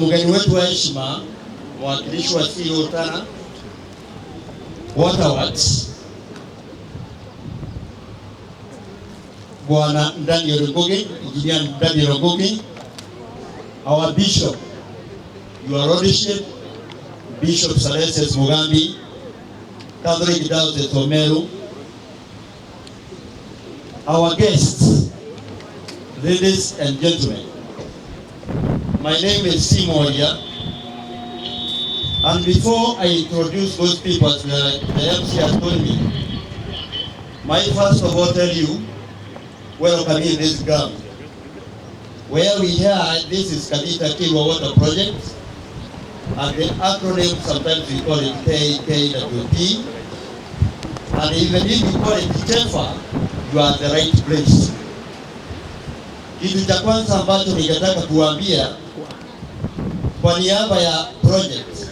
Mgeni wetu wa heshima, mwakilishi wa CEO Tana Waterworks, Bwana Ndani Rogoge, Engineer Ndani Rogoge, our Bishop, your Lordship, Bishop Salesses Mugambi, Catholic Diocese of Meru, our guests, ladies and gentlemen. My name is Simo here, and before I introduce those people, as the MC has told me, might first of all tell you, welcome in this ground. Where we are, this is Kathita Kiirua Water Project, and the acronym sometimes we call it KKWP, and even if you call it KEFA, you are at the right place. Kitu cha kwanza ambacho ningetaka kuambia kwa niaba ya project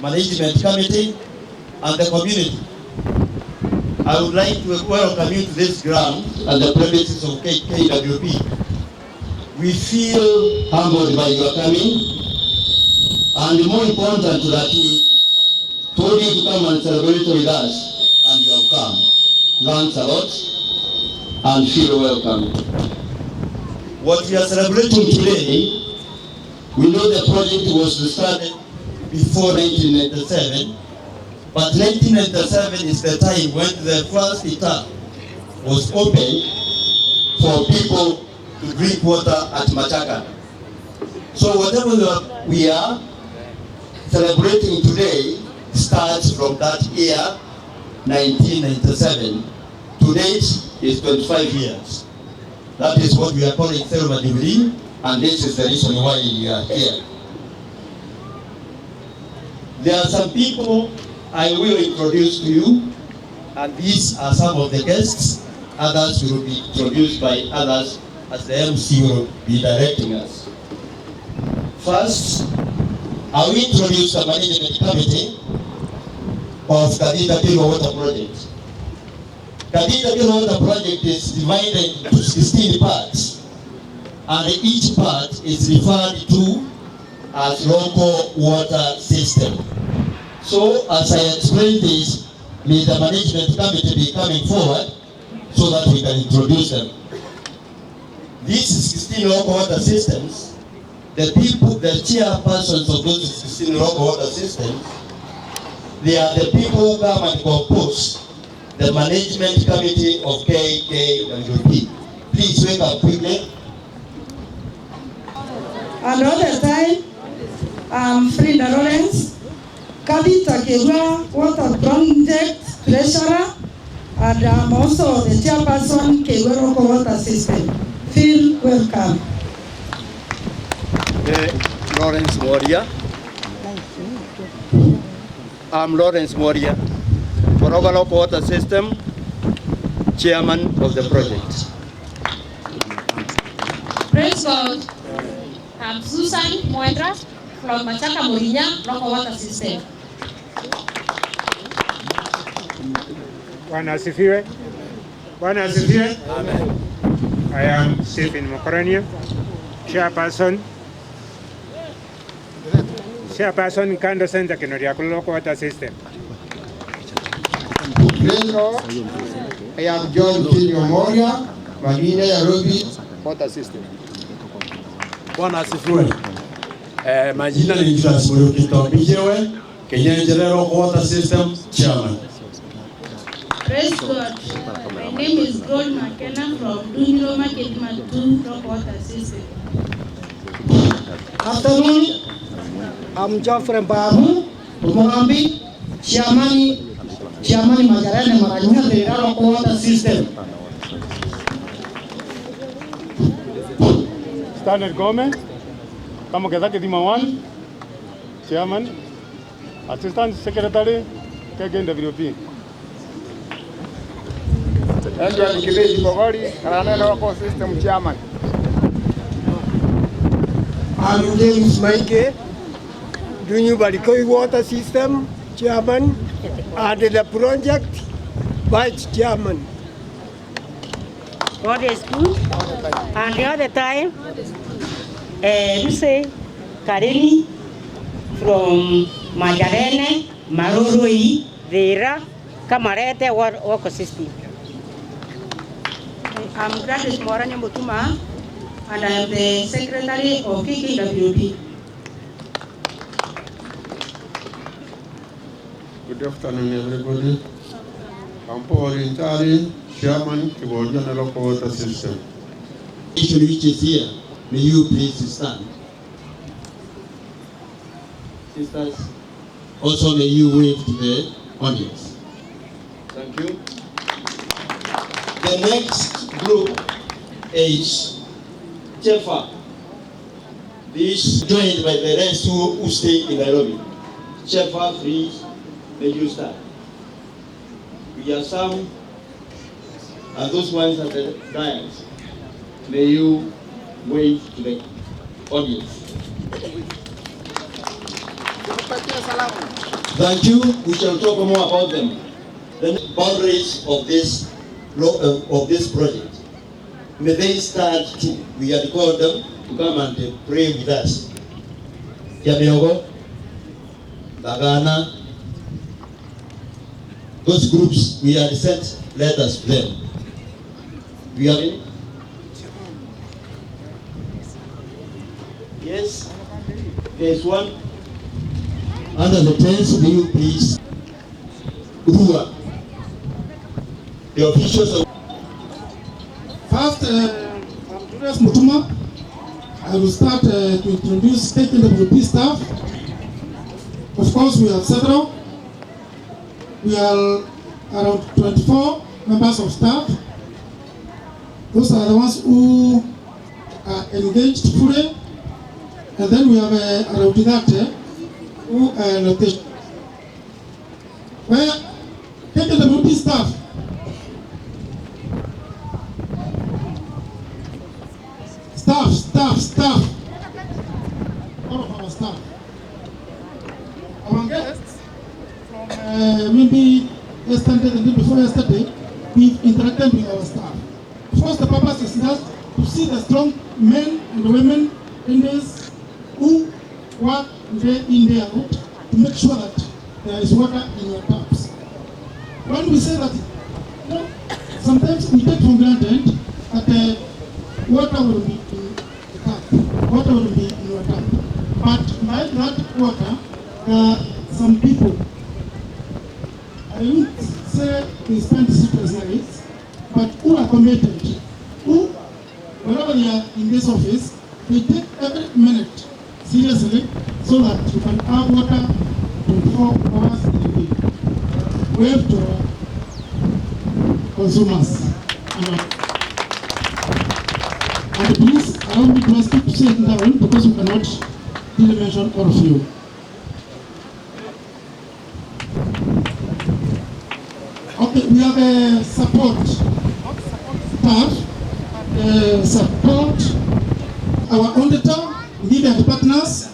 management committee and the community, I would like to welcome you to this ground and the premises of KKWP. We feel humbled by your coming, and more important that we told you to come and celebrate with us, and you have come. Thanks a lot and feel welcome. What we are celebrating today, we know the project was started before 1997, But 1997 is the time when the first tap was opened for people to drink water at Machaka. So whatever we are celebrating today starts from that year, 1997. To date is 25 years. That is what we are calling Selma Jubilee, and this is the reason why we are here. There are some people I will introduce to you, and these are some of the guests. Others will be introduced by others as the MC will be directing us. First, I will introduce the management committee of Kathita Kiirua Water Project. Kathita Kiirua Water Project is divided into 16 parts, and each part is referred to as local water system. So, as I explained this, may the management committee be coming forward so that we can introduce them. These 16 local water systems, the chairpersons of those 16 local water systems, they are the people who come and compose the management committee of KKWP. Please wake up quickly. Another time, I'm Frida Lawrence, Kathita Kiirua Water Project Treasurer, and I'm also the chairperson Kiirua Local Water System. Feel welcome. Lawrence Moria. I'm Lawrence Moria, Kiirua Local Water System, chairman of the project. Praise God. I'm Susan Moindra from Machaka Morinya Local Water System. Bwana asifiwe. Bwana asifiwe. Amen. I am Stephen Mokorania, chairperson Kando Center Kiirua Local Water System. Praise God. I am John Kiirua Moria, Magina Nairobi Water System. Bwana asifiwe. Majina ni Transmuru Kitombijewe, Kenya Local Water System Chairman. Praise God. My name is Gold McKenna from Duniro Market Matu Local Water System. Afternoon, I'm Geoffrey Babu, Umuhambi, Chairman Majarene Maranya, the Local Water System. Standard Gomez, Kamo Kathita 1, Chairman, Assistant Secretary, KKWP. Edward Kibeji Bogori, Karana Local System Chairman. I'm James Maike, Kiirua Water System Chairman, and the project Vice Chairman. God is good. And the other time, we say Karini from Majarene, Marurui, Vera, Kamarete, Water System. I'm Gladys Moranya Mutuma, and I am the secretary of KKWP. Good afternoon, everybody. I'm Paul Intari, Chairman Kiirua Local Water System. Which is here, may you please stand. Sisters, also may you wave to the audience. Thank you. The next group is Chefa. This joined by the rest who stay in Nairobi. Chefa, please, may you start. We have some, and those ones at the dais. May you wave to the audience. Thank you. We shall talk more about them. The boundaries of this project. May they start to. We had called them to come and pray with us. Jamiogo, Bagana, those groups, we had sent letters to them. We have it? Yes, there's one. Under the tents, will you please? Kiirua. The officials of First, I'm Julius Mutuma. I will start to introduce state NWP staff. Of course, we have several. We are around 24 members of staff. Those are the ones who are engaged fully. And then we have around 30 who are rotation. Where state NWP staff. Staff. All of our staff. Our guests from maybe yesterday, the day before yesterday, we've interacted with our staff. Of course, the purpose is just to see the strong men and women in this who work day in, day out to make sure that there is water in your taps. When we say that, you know, sometimes we take for granted that water will be in the tap, water will be in your tap. But by that water, some people, I wouldn't say they spend sleepless nights, but who are committed, who, wherever they are in this office, they take every minute seriously so that you can have water 24 hours in a day. We have to consumers. And please allow me to ask you to sit down because we cannot really mention all of you. Okay, we have a support staff, support our auditor, media partners.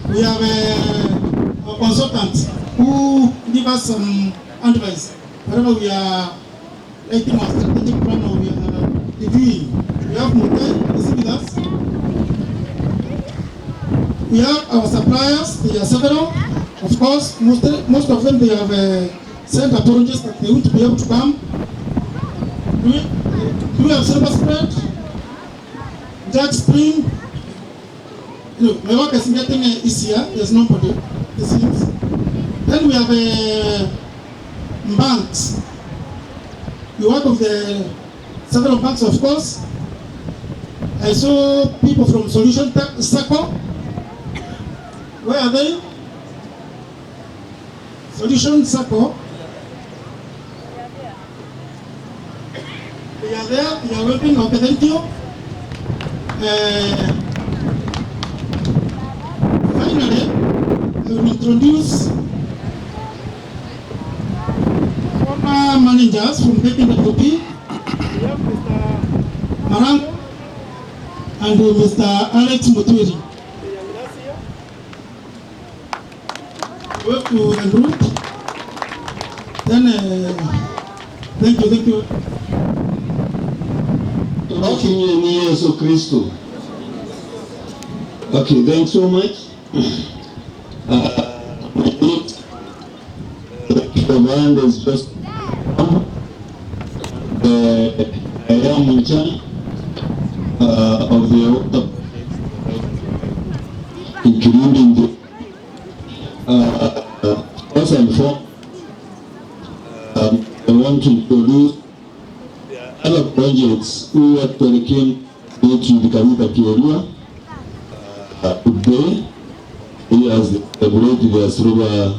We have a consultant who give us some advice whenever we are writing our strategic plan or we are reviewing. We have Mute is with us. We have our suppliers, they are several. Of course, most of them they have sent apologies that they won't be able to come. Do we have silver spread? Jack Spring? Look, my work is getting easier. There's nobody. It seems. Then we have banks. We work with the several banks, of course. I saw people from Solution Circle. Where are they? Solution Circle. They are there. They are working. Okay, thank you. Finally, I will introduce former managers from KPWP. We have Mr. Marang and Mr. Alex Mutwiri. Work to the group. Then, thank you. Okay, thanks so much. The band is just I am in charge of the water, including the first and foremost, I want to introduce other projects who actually came to the Kathita Kiirua today. He has celebrated their silver.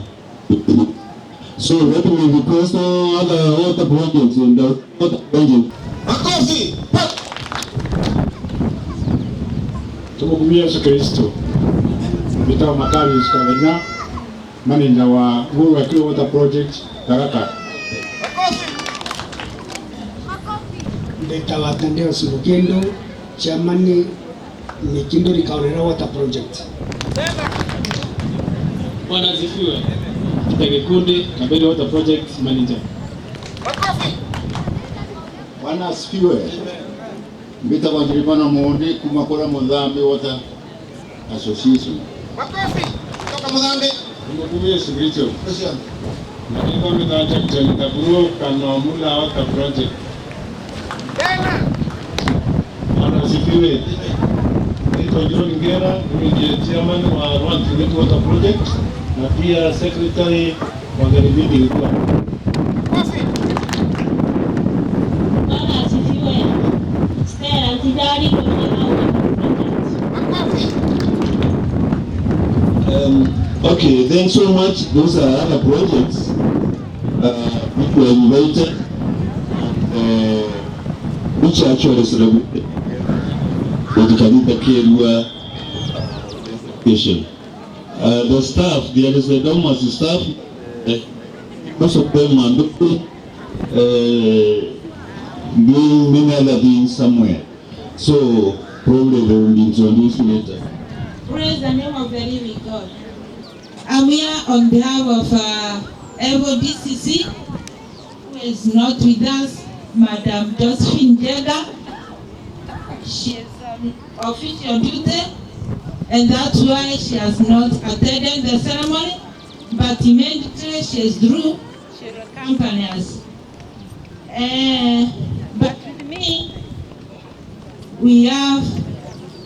So let me request all other water projects in the water project. Makofi! Tumugumia Yesu Kristo. Bitao Makari Skavenya, manager wa Kiirua Water Project Taraka. Ndetawa Tandeo Sulukendo, chairman ni Kiirua Kaurera Water Project. Bwana asifiwe. Kikundi Kabele Water Project Manager. Bwana asifiwe. Mbita kwa jiribana mwode kumakora Mozambi Water Association. Makofi! Toka Mozambi. Tumugumia Yesu Kristo. Niko mitaja kujalika buru kanomula Water Project. Bwana asifiwe. Niko John Ngera, mimi ndiye chairman wa Water Project. na pia secretary wangelibidi ilikuwa. Bwana asifiwe. Stella Tidari Okay, thanks so much. Those are other projects which were invited and which actually celebrated for the Kathita Kiirua education. The staff, there is a dormant staff, most of them are doing many other things somewhere. So probably they will be introduced later. Praise the name of the living God. I'm here on behalf of Evo DCC, who is not with us, Madam Josephine Jega. She is on official duty, and that's why she has not attended the ceremony, but immediately she is through, she will accompany us. But with me, we have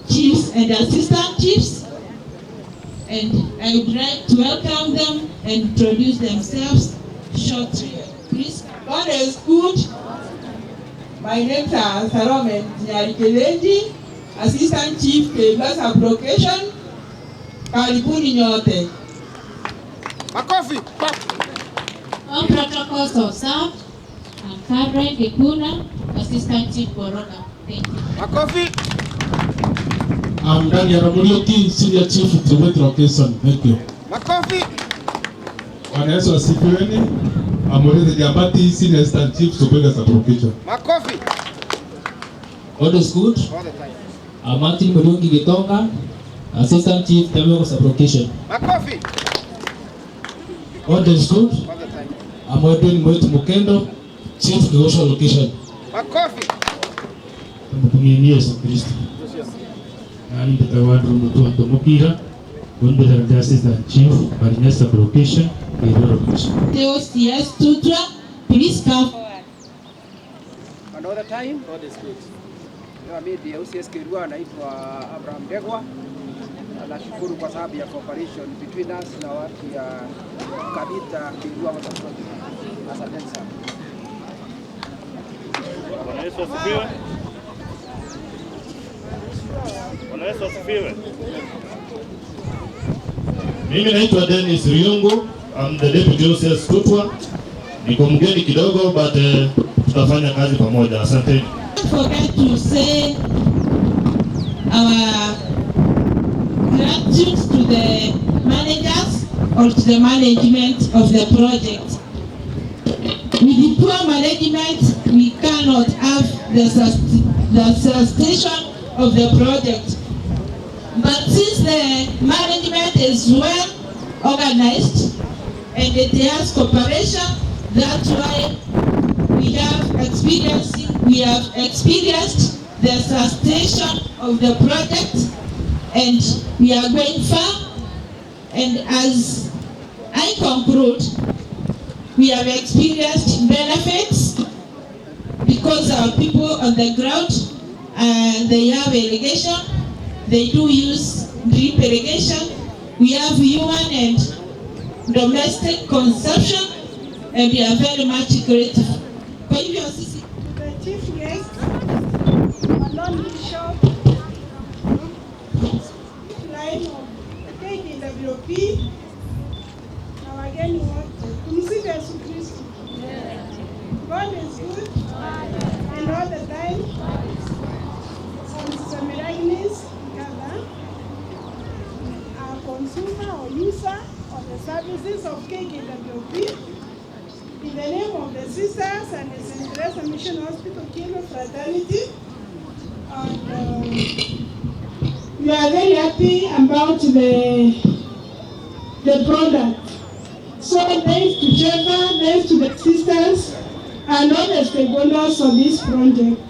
chiefs and assistant chiefs, and I would like to welcome them and introduce themselves shortly. Please. God is good. My name is Salome Nyarikeleji, Assistant Chief Kiirua Sub-Location. Karibuni nyote. Makofi. All protocols observed. I'm Karen Gekuna, Assistant Chief Boroga. Thank you. Makofi. I'm Daniel Ramulioki, Senior Chief Tribute Location. Thank you. Makofi. Bwana Yesu asifiwe. Amoleze Jambati, Senior Assistant Chief Supervisor Sub-Location. Makofi. God is good. All the time. I'm Martin Murungi Gitonga, Assistant Chief Temeko Sub-Location. Makofi. God is good. All the time. I'm Edwin Mwetu Mukendo, Chief Kiirua Location. Makofi. Tumtumie Yesu Kristo. Nani mtawadu mtu atomokira, wende the Assistant Chief Kiirua Sub-Location, Kiirua Location. Theosias Tutra, please come forward. Another time, God is good. Leo mimi Theosias Kiirua naitwa Abraham Degwa. Nashukuru kwa sababu ya cooperation between us na watu ya Kathita Kiirua Water Project. Asante sana. Bwana Yesu asifiwe. Bwana Yesu asifiwe. Mimi naitwa Dennis Riungu, I'm the Deputy OCS Tutwa. Niko mgeni kidogo but tutafanya kazi pamoja. Asante. Don't forget to say our gratitude to the managers or to the management of the project. With the poor management, we cannot have the sustain of the project. But since the management is well organized and it has cooperation, that's why we have experienced the sustain of the project, and we are going far. And as I conclude, we have experienced benefits because our people on the ground, they have irrigation, they do use drip irrigation, we have human and domestic consumption, and we are very much grateful. Kwa hivyo sisi the chief guest, Malon Bishop, line of KKWP, na wageni wote. Tumsifu Yesu Kristo. God is good and all the time. Some Agnes Kala, a consumer or user of the services of KKWP. In the name of the sisters and the St. Teresa Mission Hospital Kiirua Fraternity, and we are very happy about the product. So thanks to Trevor, thanks to the sisters and all the stakeholders of this project.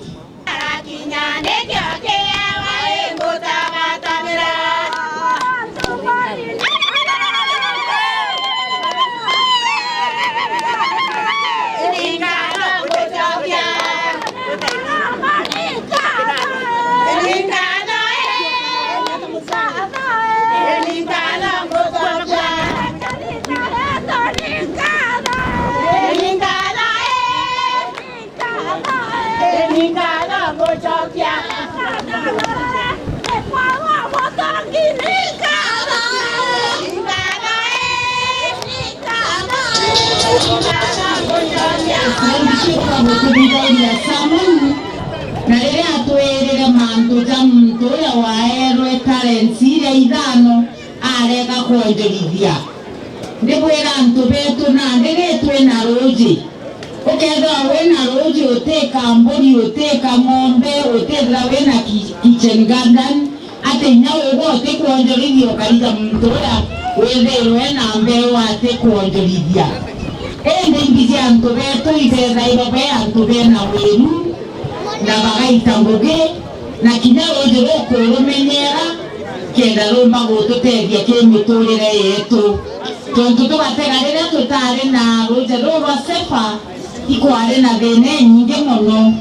na rĩrĩa atwĩrĩre mantũ ta muntu ũrĩa waerwo talents iria ithano arega kuonjorithia ndĩkwĩra antũ betũ na ndĩrĩ twĩna rũnji ũkethwa wĩna rũnji ũtĩka mbũri ũtĩka ng'ombe ũtĩthra wĩna kitchen garden atĩ inya ũguo ũtĩ kuonjorithia ũkarita muntu ũrĩa wĩthĩrwe na mbeo atĩ kuonjorithia ĩndĩ ingĩ antũ betũ ithethairwo be antũ bena wĩru na bagaita ngũgĩ na kinya rũnji rũkũrũmenyera kenda rũmba gũtũteithia kĩmĩtũrĩre yetũ tondu tũgatega rĩrĩa tũtarĩ na rũnji rũrwa sefa ikwarĩ na thĩna nyingĩ mũno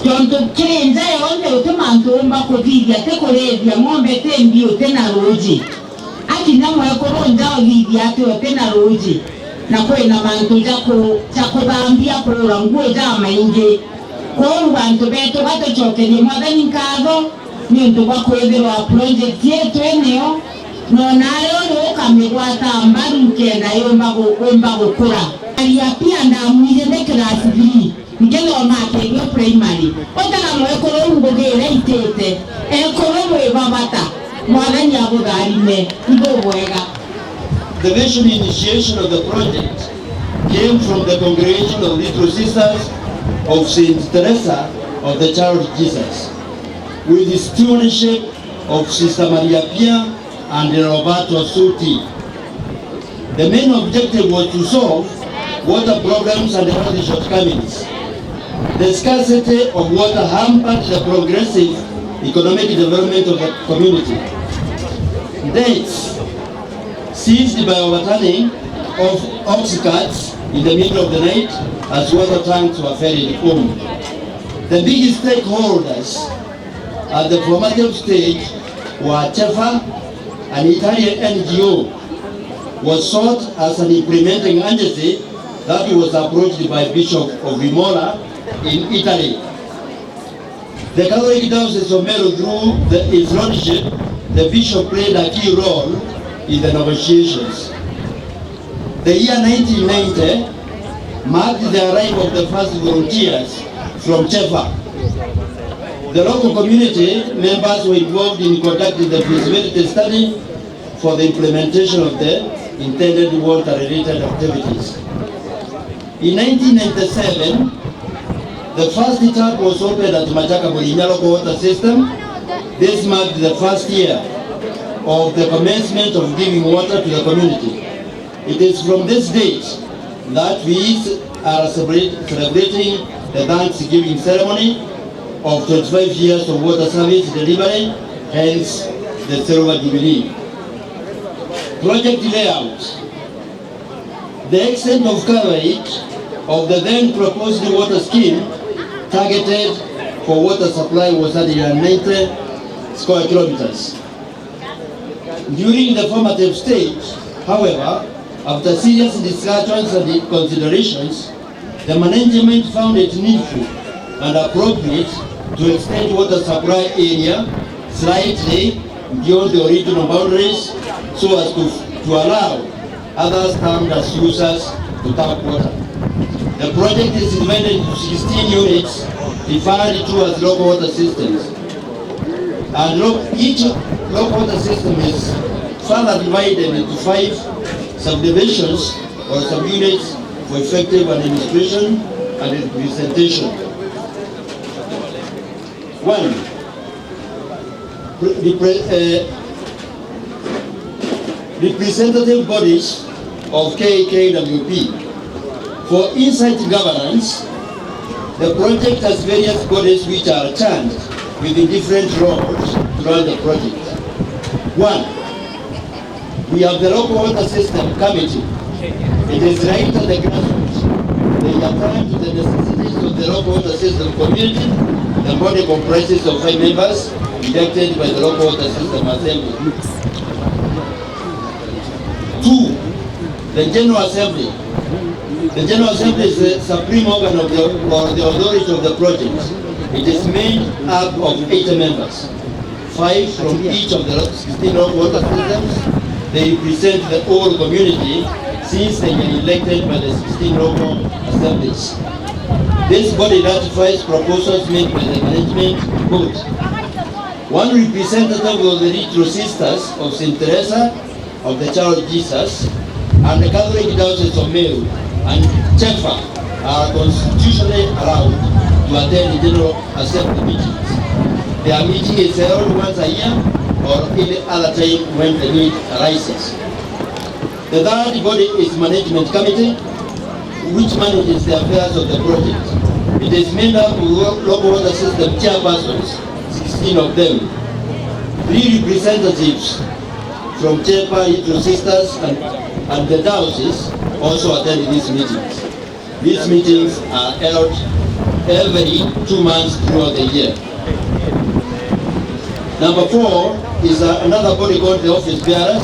tondu kĩrĩnja yonthe ũtĩ mantũmba kũthithia tĩ kũrĩthia ng'ombe tĩ mbi ũtĩ na rũnji akinya mwekũrũnja ũthithia atĩ ũtĩ na rũnji na kwĩna mantũ ja kũthambia kũrũra nguo ja maingĩ koru bantu betũ gatũcokerie mwathani ngatho nĩ ũndũ wa kwĩthĩrwa project yetu ĩnĩyo nonayo ũkamĩgwata mbaru kenda yũmba gũkũra aria pia ndamwire nĩ class 3 nĩgĩthoma akĩgio primary ũtana mwekũrũ ngũgĩre itĩte ekũrũ mwĩba bata mwathani agũtharime igũ wega. The vision initiation of the project came from the congregation of Little Sisters of Saint Teresa of the Child Jesus, with the stewardship of Sister Maria Pia and Roberto Suti. The main objective was to solve water problems and health shortcomings. The scarcity of water hampered the progressive economic development of the community. Dates seized by overturning of ox carts in the middle of the night as water tanks were ferried home. The big stakeholders at the formative stage were CEFA, an Italian NGO, was sought as an implementing agency that was approached by Bishop of Imola in Italy. The Catholic Diocese of Melo, through its lordship, the bishop played a key role in the negotiations. The year 1990 marked the arrival of the first volunteers from CEFA. The local community members were involved in conducting the feasibility study for the implementation of the intended water-related activities. In 1997, the first tap was opened at Machaka Bolinya local water system. This marked the first year of the commencement of giving water to the community. It is from this date that we are celebrating the Thanksgiving ceremony of 25 years of water service delivery, hence the Silver Jubilee. Project layout. The extent of coverage of the then proposed water scheme targeted for water supply was 190 square kilometers. During the formative stage, however, after serious discussions and considerations, the management found it needful and appropriate to extend water supply area slightly beyond the original boundaries so as to allow other standard users to tap water. The project is divided into 16 units referred to as local water systems. And each local water system is further divided into 5 subdivisions or subunits for effective administration and representation. 1. Representative bodies of KKWP. For insight governance, the project has various bodies which are charged with the different roles to run the project. 1. We have the local water system committee. It is right at the grassroots. They attend to the necessities of the local water system community. The body comprises of 5 members elected by the local water system assembly. 2. The General Assembly. The General Assembly is the supreme organ of the authority of the project. It is made up of 8 members, 5 from each of the 16 local water systems. They represent the whole community, since they were elected by the 16 local assemblies. This body ratifies proposals made by the management board. One representative of the Retro Sisters of St. Teresa of the Child of Jesus and the Catholic Diocese of Meru and Chefa are constitutionally allowed to attend the General Assembly meetings. Their meeting is held once a year or any other time when the need arises. The third body is Management Committee, which manages the affairs of the project. It is made up of local water system chairpersons, 16 of them. 3 representatives from Chepa, Retro Sisters, and the diocese also attend these meetings. These meetings are held every 2 months throughout the year. Number 4 is another body called the Office Bearers.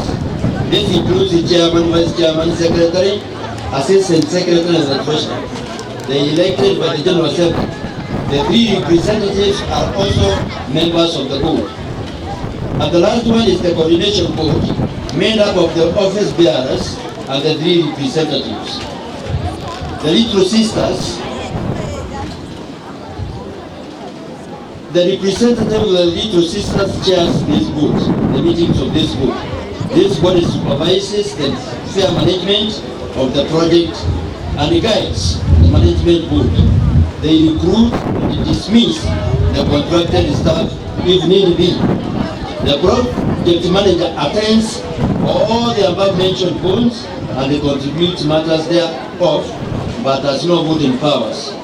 This includes the chairman, vice chairman, secretary, assistant secretary, and the treasurer. They are elected by the General Assembly. The 3 representatives are also members of the board. And the last one is the coordination board, made up of the office bearers and the 3 representatives. The Retro Sisters, the representative of the Retro Sisters chairs this board, the meetings of this board. This body supervises the fair management of the project and guides the management board. They recruit and dismiss the contracted staff if need be. The project manager attends all the above mentioned boards and they contribute matters thereof, but has no voting powers.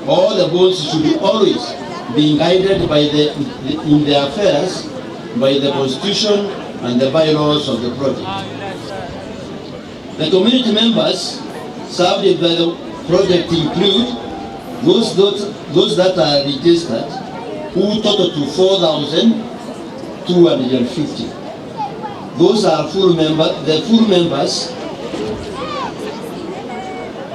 All the boards should be always being guided by in their affairs by the Constitution and the bylaws of the project. The community members served by the project include those that are registered, who total to 4,250. Those are full members. The full members.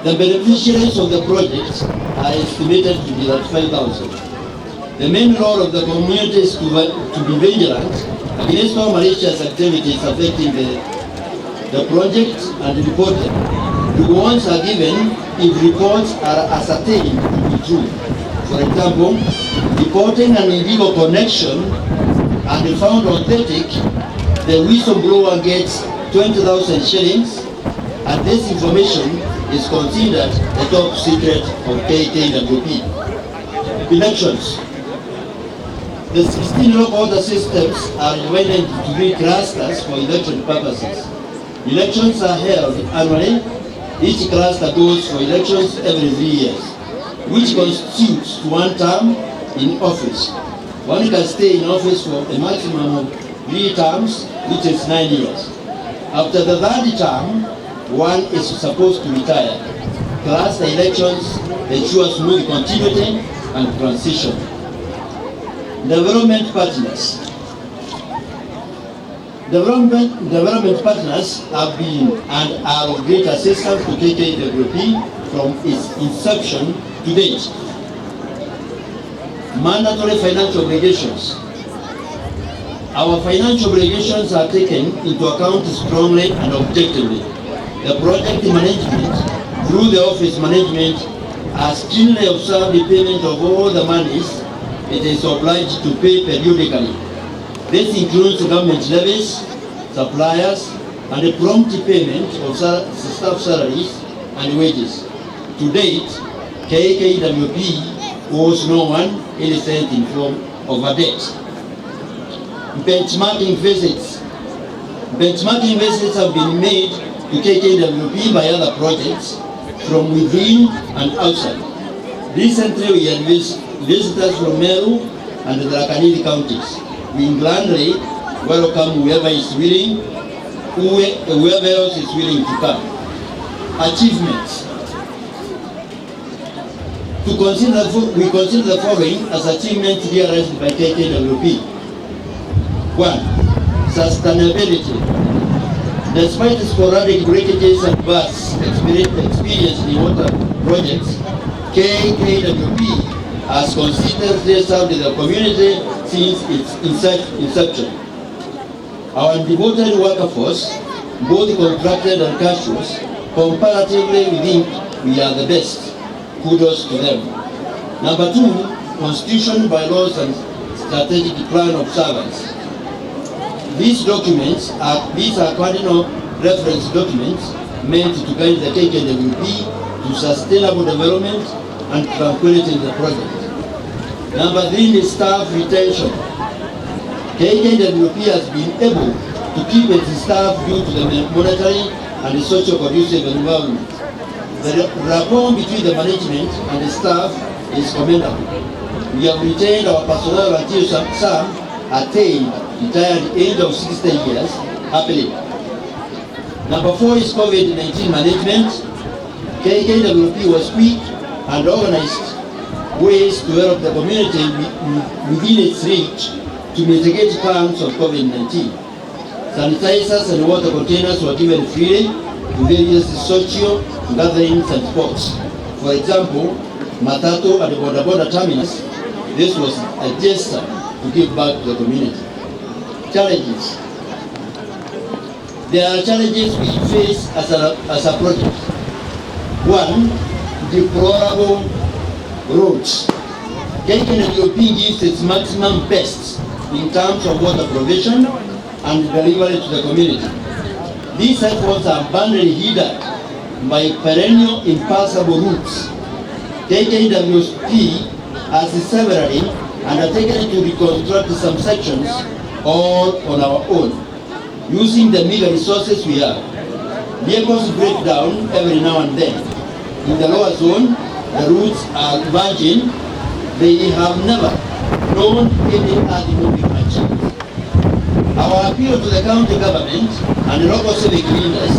The beneficiaries of the project are estimated to be at 5,000. The main role of the community is to be vigilant against all malicious activities affecting the project and report them. Rewards are given if reports are ascertained to be true. For example, reporting an illegal connection and found authentic, the whistleblower gets 20,000 shillings, and this information is considered the top secret of KKWP. Elections. The 16 local order systems are divided into 3 clusters for election purposes. Elections are held annually. Each cluster goes for elections every 3 years, which constitutes 1 term in office. One can stay in office for a maximum of 3 terms, which is 9 years. After the 3rd term, one is supposed to retire. Cluster elections ensure smooth continuity and transition. Development partners. Development partners have been and are of great assistance to KKWP from its inception to date. Mandatory financial obligations. Our financial obligations are taken into account strongly and objectively. The project management, through the office management, has keenly observed the payment of all the monies it is obliged to pay periodically. This includes government levies, suppliers, and the prompt payment of staff salaries and wages. To date, KKWP owes no one any cent in form of a debt. Benchmarking visits. Benchmarking visits have been made to KKWP by other projects from within and outside. Recently, we had visitors from Meru and the Tharaka counties. We gladly welcome whoever is willing, whoever else is willing to come. Achievements. We consider the following as achievements realized by KKWP. 1. Sustainability. Despite sporadic breakages and bursts experienced in water projects, KKWP has consistently served the community since its inception. Our devoted workforce, both contracted and casuals, Comparatively, we think we are the best. Kudos to them. Number 2, constitution, bylaws, and strategic plan observance. These documents these are cardinal reference documents meant to guide the KKWP to sustainable development and tranquility in the project. Number 3 is staff retention. KKWP has been able to keep its staff due to the monetary and the social conducive environment. The rapport between the management and the staff is commendable. We have retained our personnel until some attain retired age of 60 years happily. Number 4 is COVID-19 management. KKWP was quick and organized ways to help the community within its reach to mitigate harms of COVID-19. Sanitizers and water containers were given freely to various social gatherings and sports. For example, Matatu at the Boda terminus, this was a gesture to give back to the community. Challenges. There are challenges we face as a project. 1, deplorable roads. KKWP gives its maximum best in terms of water provision and delivery to the community. These efforts are abundantly hindered by perennial impassable routes. KKWP has severally undertaken to reconstruct some sections all on our own, using the meager resources we have. Vehicles break down every now and then. In the lower zone, the routes are virgin. They have never known any early moving machines. Our appeal to the county government and local civic leaders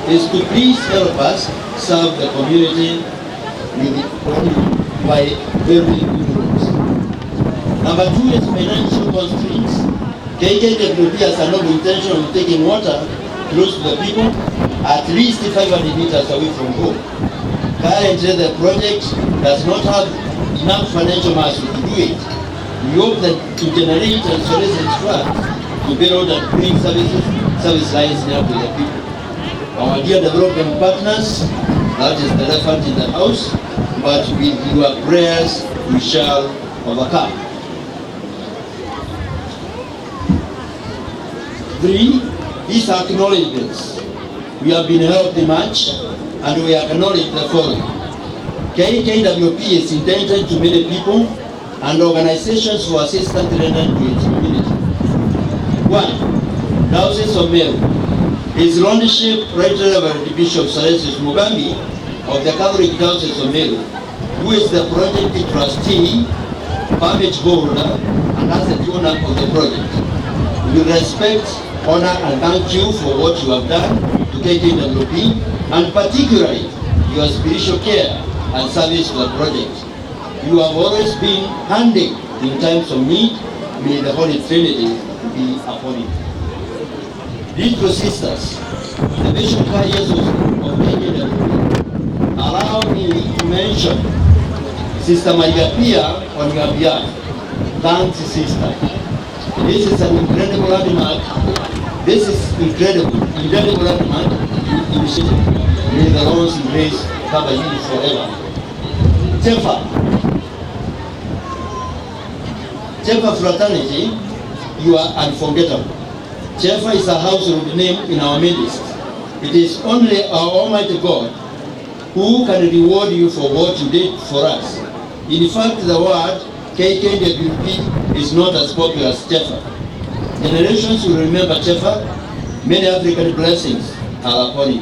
is to please help us serve the community by building good roads. Number 2 is financial constraints. KKWP has a noble intention of taking water close to the people, at least 500 meters away from home. Currently, the project does not have enough financial muscle to do it. We hope that to generate and solicit funds to build and bring service lines near to the people. Our dear development partners, that is the elephant in the house, but with your prayers we shall overcome. 3, these are acknowledgements. We have been helped much and we acknowledge the following. KKWP is intended to many people and organizations for assistance rendered to its community. 1. Diocese of Meru. His Lordship Right Reverend Bishop Salesius Mugambi of the Catholic Diocese of Meru, who is the project trustee, permit holder, and asset owner of the project. We respect, honor, and thank you for what you have done to KKWP, and particularly your spiritual care and service to the project. You have always been handy in times of need. May the Holy Trinity be upon you. These two sisters, the Bishop Carriers of KKWP, allow me to mention Sister Maria Pia on your behalf. Thanks, sister. This is an incredible landmark. This is incredible landmark initiative. May the Lord's grace cover you forever. Chefa fraternity, you are unforgettable. Chefa is a household name in our midst. It is only our Almighty God who can reward you for what you did for us. In fact, the word KKWP is not as popular as Chefa. Generations will remember Chefa. Many African blessings are upon you.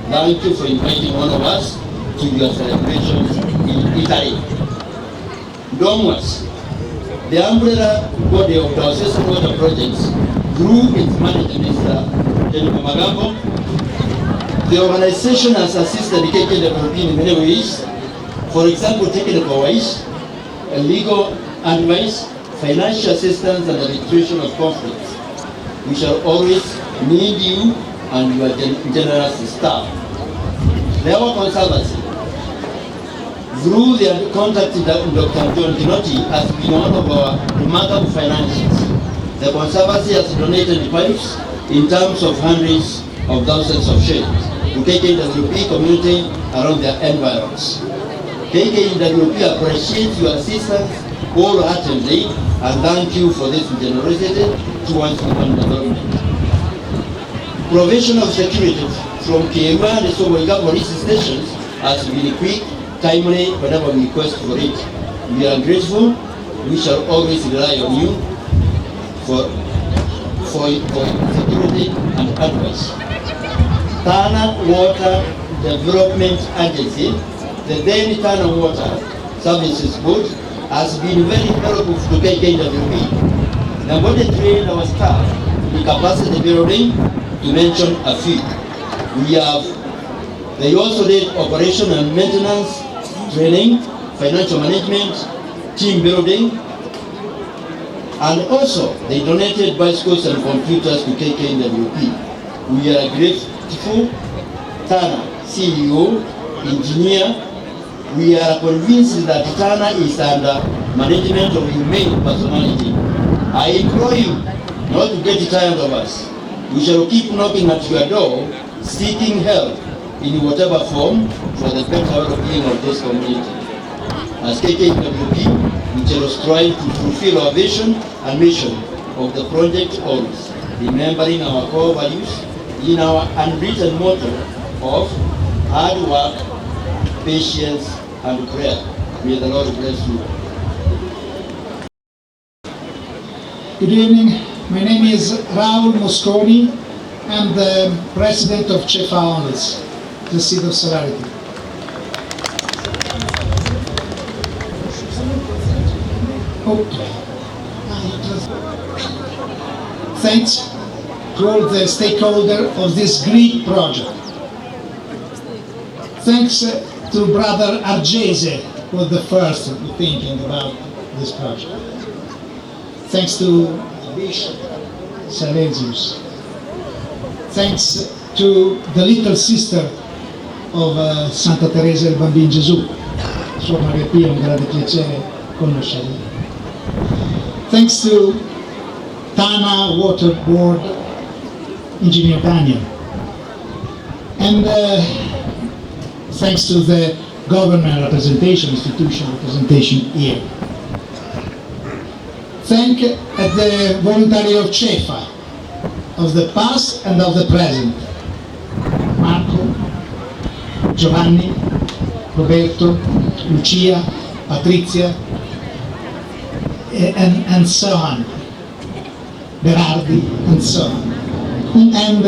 Thank you for inviting one of us to your celebrations in Italy. Domus, the umbrella body of the Association Water Projects, through its manager, Mr. Jennifer Magambo. The organization has assisted the KKWP in many ways. For example, technical wise, legal advice, financial assistance, and arbitration of conflicts. We shall always need you and your generous staff. The Our Conservancy, through their contact with Dr. John Kinoti, has been one of our remarkable financiers. The Conservancy has donated pipes in terms of hundreds of thousands of shillings. to KKWP community around their environs. KKWP appreciates your assistance wholeheartedly and thank you for this generosity towards human development. Provision of security from Kiirua and Soboiga police stations has been quick, timely whenever we request for it. We are grateful. We shall always rely on you for security and advice. Tana Water Development Agency, the then Tana Water Services Board, has been very helpful to KKWP. Now, when they train our staff in capacity building, to mention a few, they also did operation and maintenance training, financial management, team building, and also they donated bicycles and computers to KKWP. We are grateful. Tana, CEO, engineer, we are convinced that Tana is under management of humane personality. I implore you not to get tired of us. We shall keep knocking at your door, seeking help in whatever form for the better well-being of this community. As KKWP, we shall strive to fulfill our vision and mission of the project always, remembering our core values in our unwritten motto of hard work, patience, and prayer. May the Lord bless you. Good evening. My name is Raul Mosconi. I'm the president of Cefa Owners, the seed of solidarity. Okay. Thanks to all the stakeholders of this great project. Thanks to Brother Argese, who was the first thinking about this project. Thanks to Bishop Salesius. Thanks to the little sister of Santa Teresa del Bambino Gesù, Sua Maria Pia, un grande piacere conoscerla. Thanks to Tana Water Board Engineer Daniel. And thanks to the government representation, institutional representation here. Thank the voluntary of Cefa, of the past and of the present. Marco, Giovanni, Roberto, Lucia, Patrizia, and so on. Berardi, and so on. And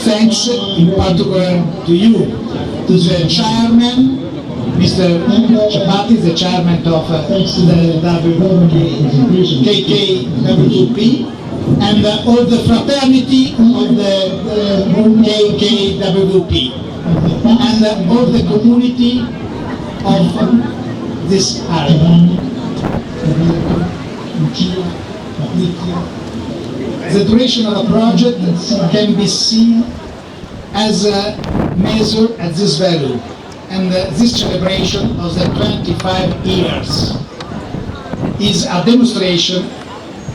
thanks in particular to you, to the chairman, Mr. Chapati, the chairman of the KKWP, and all the fraternity of the KKWP, and all the community of this area. The duration of the project can be seen as a measure at this value, and this celebration of the 25 years is a demonstration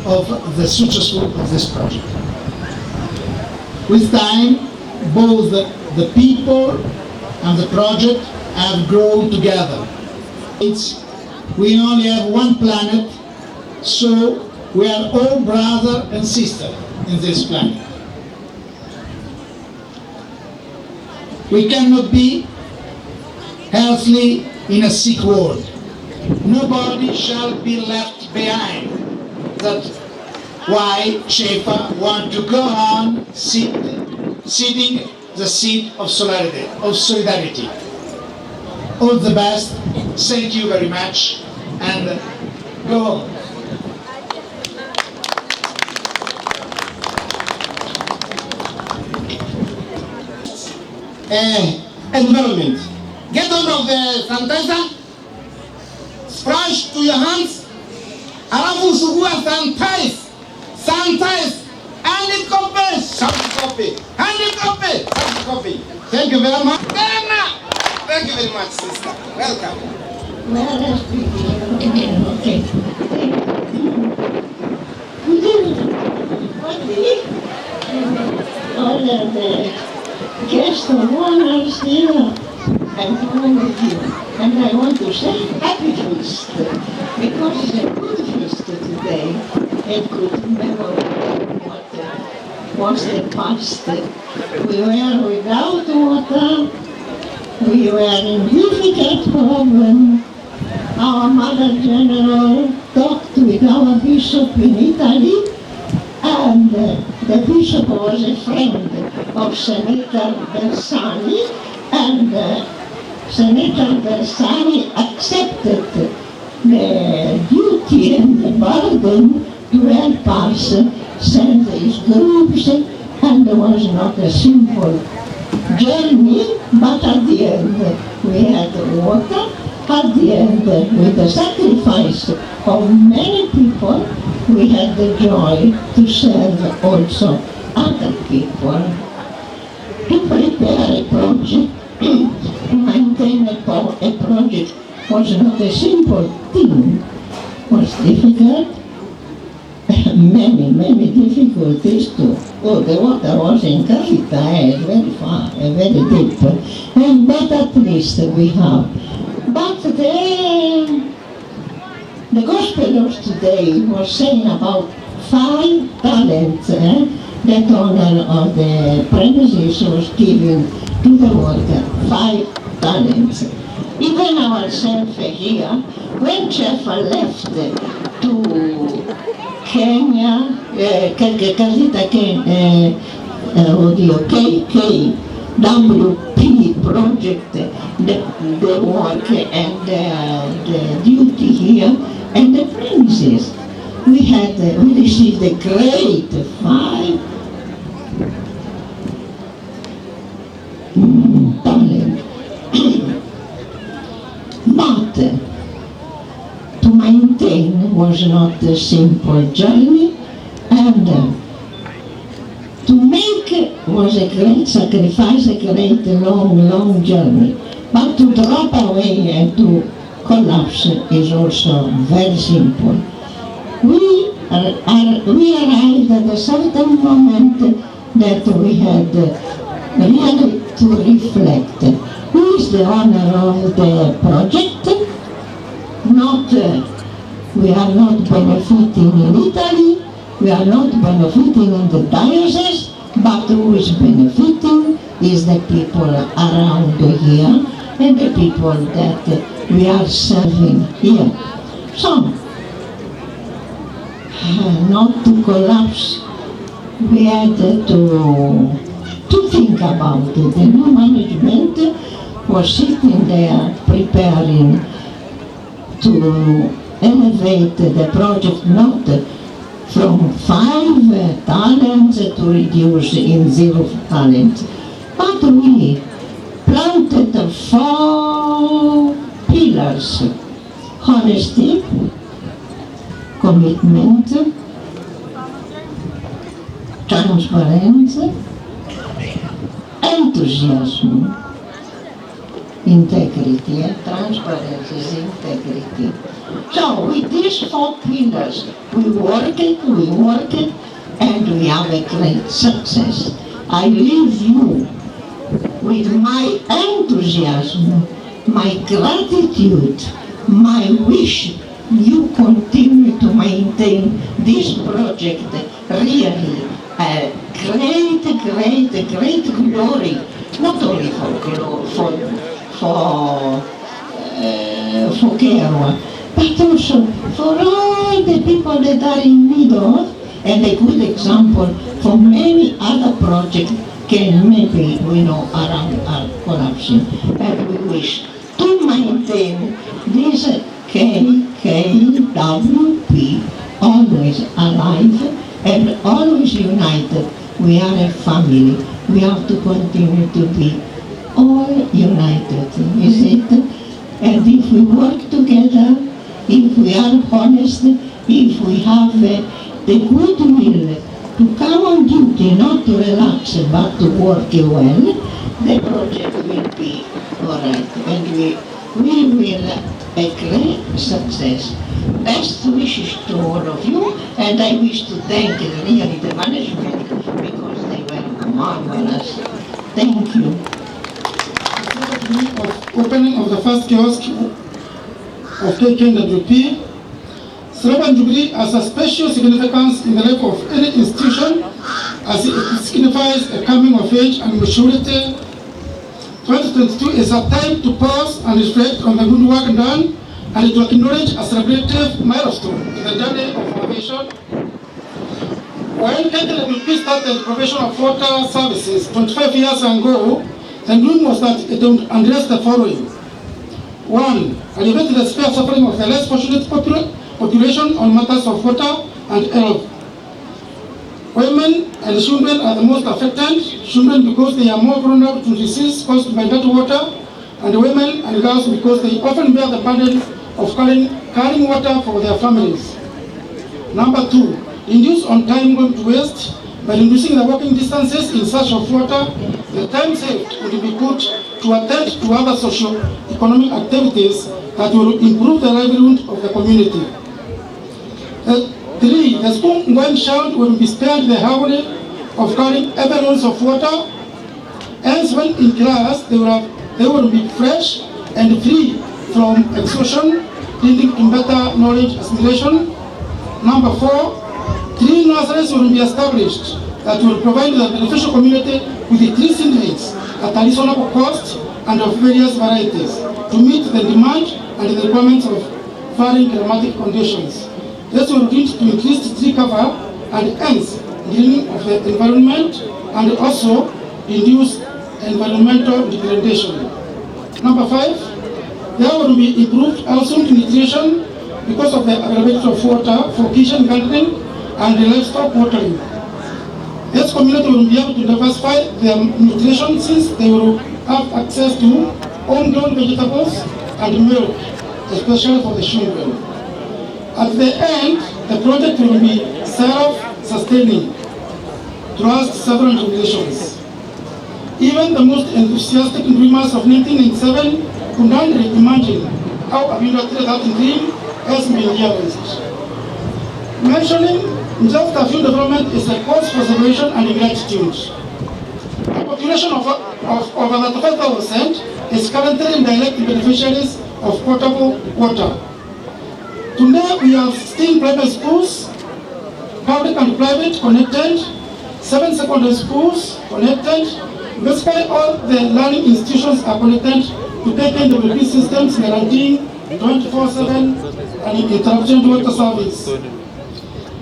of the successful of this project. With time, both the people and the project have grown together. We only have one planet, so we are all brother and sister in this planet. We cannot be healthy in a sick world. Nobody shall be left behind. That's why Cefa want to go on seeding the seed of solidarity. All the best. Thank you very much, and go on. Environment. Get out of the sanitizer, splash to your hands, alafu sugua sanitize, and copy, soft copy, soft copy. Thank you very much. Thank you very much, sister. Welcome. Okay. All of the guest of honors here and all of you. And I want to say happy feast, because it's a good feast today, a good memory of what was the past. We were without water, we were in difficult problem. Our Mother General talked with our bishop in Italy, and the bishop was a friend of Senator Bersani, and Senator Bersani accepted the duty and the burden to help us send these groups, and there was not a simple journey, but at the end we had water. At the end, with the sacrifice of many people, we had the joy to serve also other people. To prepare a project, to maintain a project was not a simple thing. It was difficult. Many difficulties too. Oh, the water was in Kathita, very far, very deep. But at least we have. But the gospel of today was saying about 5 talents that owner of the premises was giving to the worker, 5 talents. Even ourselves here, when Chef left to Kenya, Kathita, KWP project, the work and the duty here, and the premises. We received a great 5 talent. But to maintain was not a simple journey, and to make was a great sacrifice, a great long journey. But to drop away and to collapse is also very simple. We arrived at a certain moment that we had really to reflect. Who is the owner of the project? We are not benefiting in Italy, we are not benefiting in the diocese, but who is benefiting is the people around here and the people that we are serving here. So, not to collapse, we had to think about it. The new management was sitting there preparing to elevate the project, not from 5 talents to reduce in 0 talents, but we planted 4 pillars: honesty, commitment, transparency, enthusiasm, integrity, and transparency is integrity. So with these 4 pillars, we work it, and we have a great success. I leave you with my enthusiasm, my gratitude, my wish you continue to maintain this project really a great glory, not only for Kiirua, but also for all the people that are in need of, and a good example for many other projects can maybe around are collapsing. And we wish to maintain this KWP always alive and always united. We are a family. We have to continue to be all united, is it? And if we work together, if we are honest, if we have the goodwill to come on duty, not to relax, but to work well, the project will be all right, and we will have a great success. Best wishes to all of you, and I wish to thank really the management because they were marvelous. Thank you. Of opening of the first kiosk of KKNWP. Celebrant Jubilee has a special significance in the life of any institution as it signifies a coming of age and maturity. 2022 is a time to pause and reflect on the good work done and to acknowledge a celebrative milestone in the journey of our nation. When KKNWP started provision of water services 25 years ago, the dream was that it would address the following. 1. Alleviate the severe suffering of the less fortunate population on matters of water and health. Women and children are the most affected. Children because they are more vulnerable to disease caused by dirty water, and women and girls because they often bear the burden of carrying water for their families. Number 2, reduce on time going to waste. By reducing the walking distances in search of water, the time saved would be put to attend to other socio-economic activities that will improve the livelihood of the community. 3, the school-going child will be spared the hassle of carrying heavy loads of water. Hence, when in class, they will be fresh and free from exhaustion, leading to better knowledge assimilation. Number 4, 3 nurseries will be established that will provide the beneficial community with the 3 seedlings at a reasonable cost and of various varieties to meet the demand and the requirements of varying climatic conditions. This will lead to increased tree cover and hence greening of the environment and also reduce environmental degradation. Number 5, there will be improved household nutrition because of the availability of water for kitchen gardening and the livestock watering. This community will be able to diversify their nutrition since they will have access to homegrown vegetables and milk, especially for the children. At the end, the project will be self-sustaining throughout several generations. Even the most enthusiastic dreamers of 1997 could hardly imagine how a that dream has been realized. Mentioning just a few development is a cause for celebration and gratitude. A population of over 95% is currently direct beneficiaries of potable water. Today we have 16 private schools, public and private connected, 7 secondary schools connected. Basically all the learning institutions are connected to KKNWP systems guaranteeing 24/7 uninterrupted water service.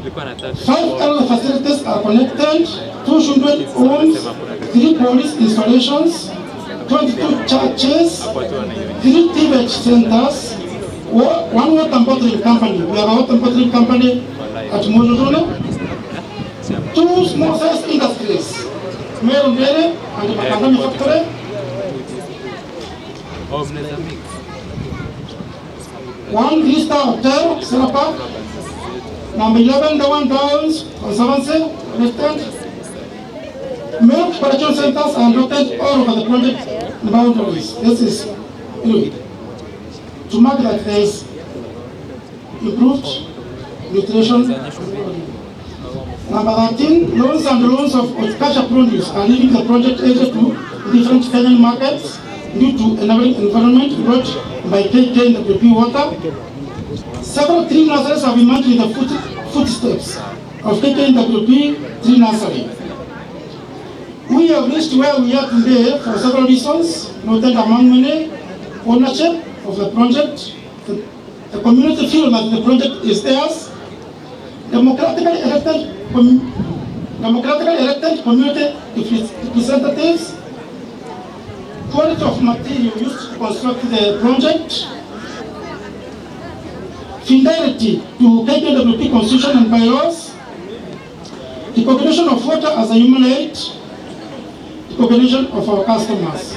5 health facilities are connected, 2 children homes, 3 police installations, 22 churches, 3 TVH centers, 1 water bottling company. We have a water bottling company at Mojodone, 2 small-sized industries, Meru Dairy and the Makandami factory, 1 3-star hotel, Serapa, number 11, the 1 Downs, Conservancy, connected. Milk production centers are located all over the project boundaries. This is good. To mark that there is improved nutrition. Number 13, loans and loans of horticulture produce are leaving the project area to different Kenyan markets due to enabling environment brought by KKNWP water. Several tree nurseries have emerged in the footsteps of KKNWP tree nursery. We have reached where we are today for several reasons, noted among many: ownership of the project, the community feel that the project is theirs, democratically elected community representatives, quality of material used to construct the project, fidelity to KKNWP constitution and bylaws, recognition of water as a human right, recognition of our customers.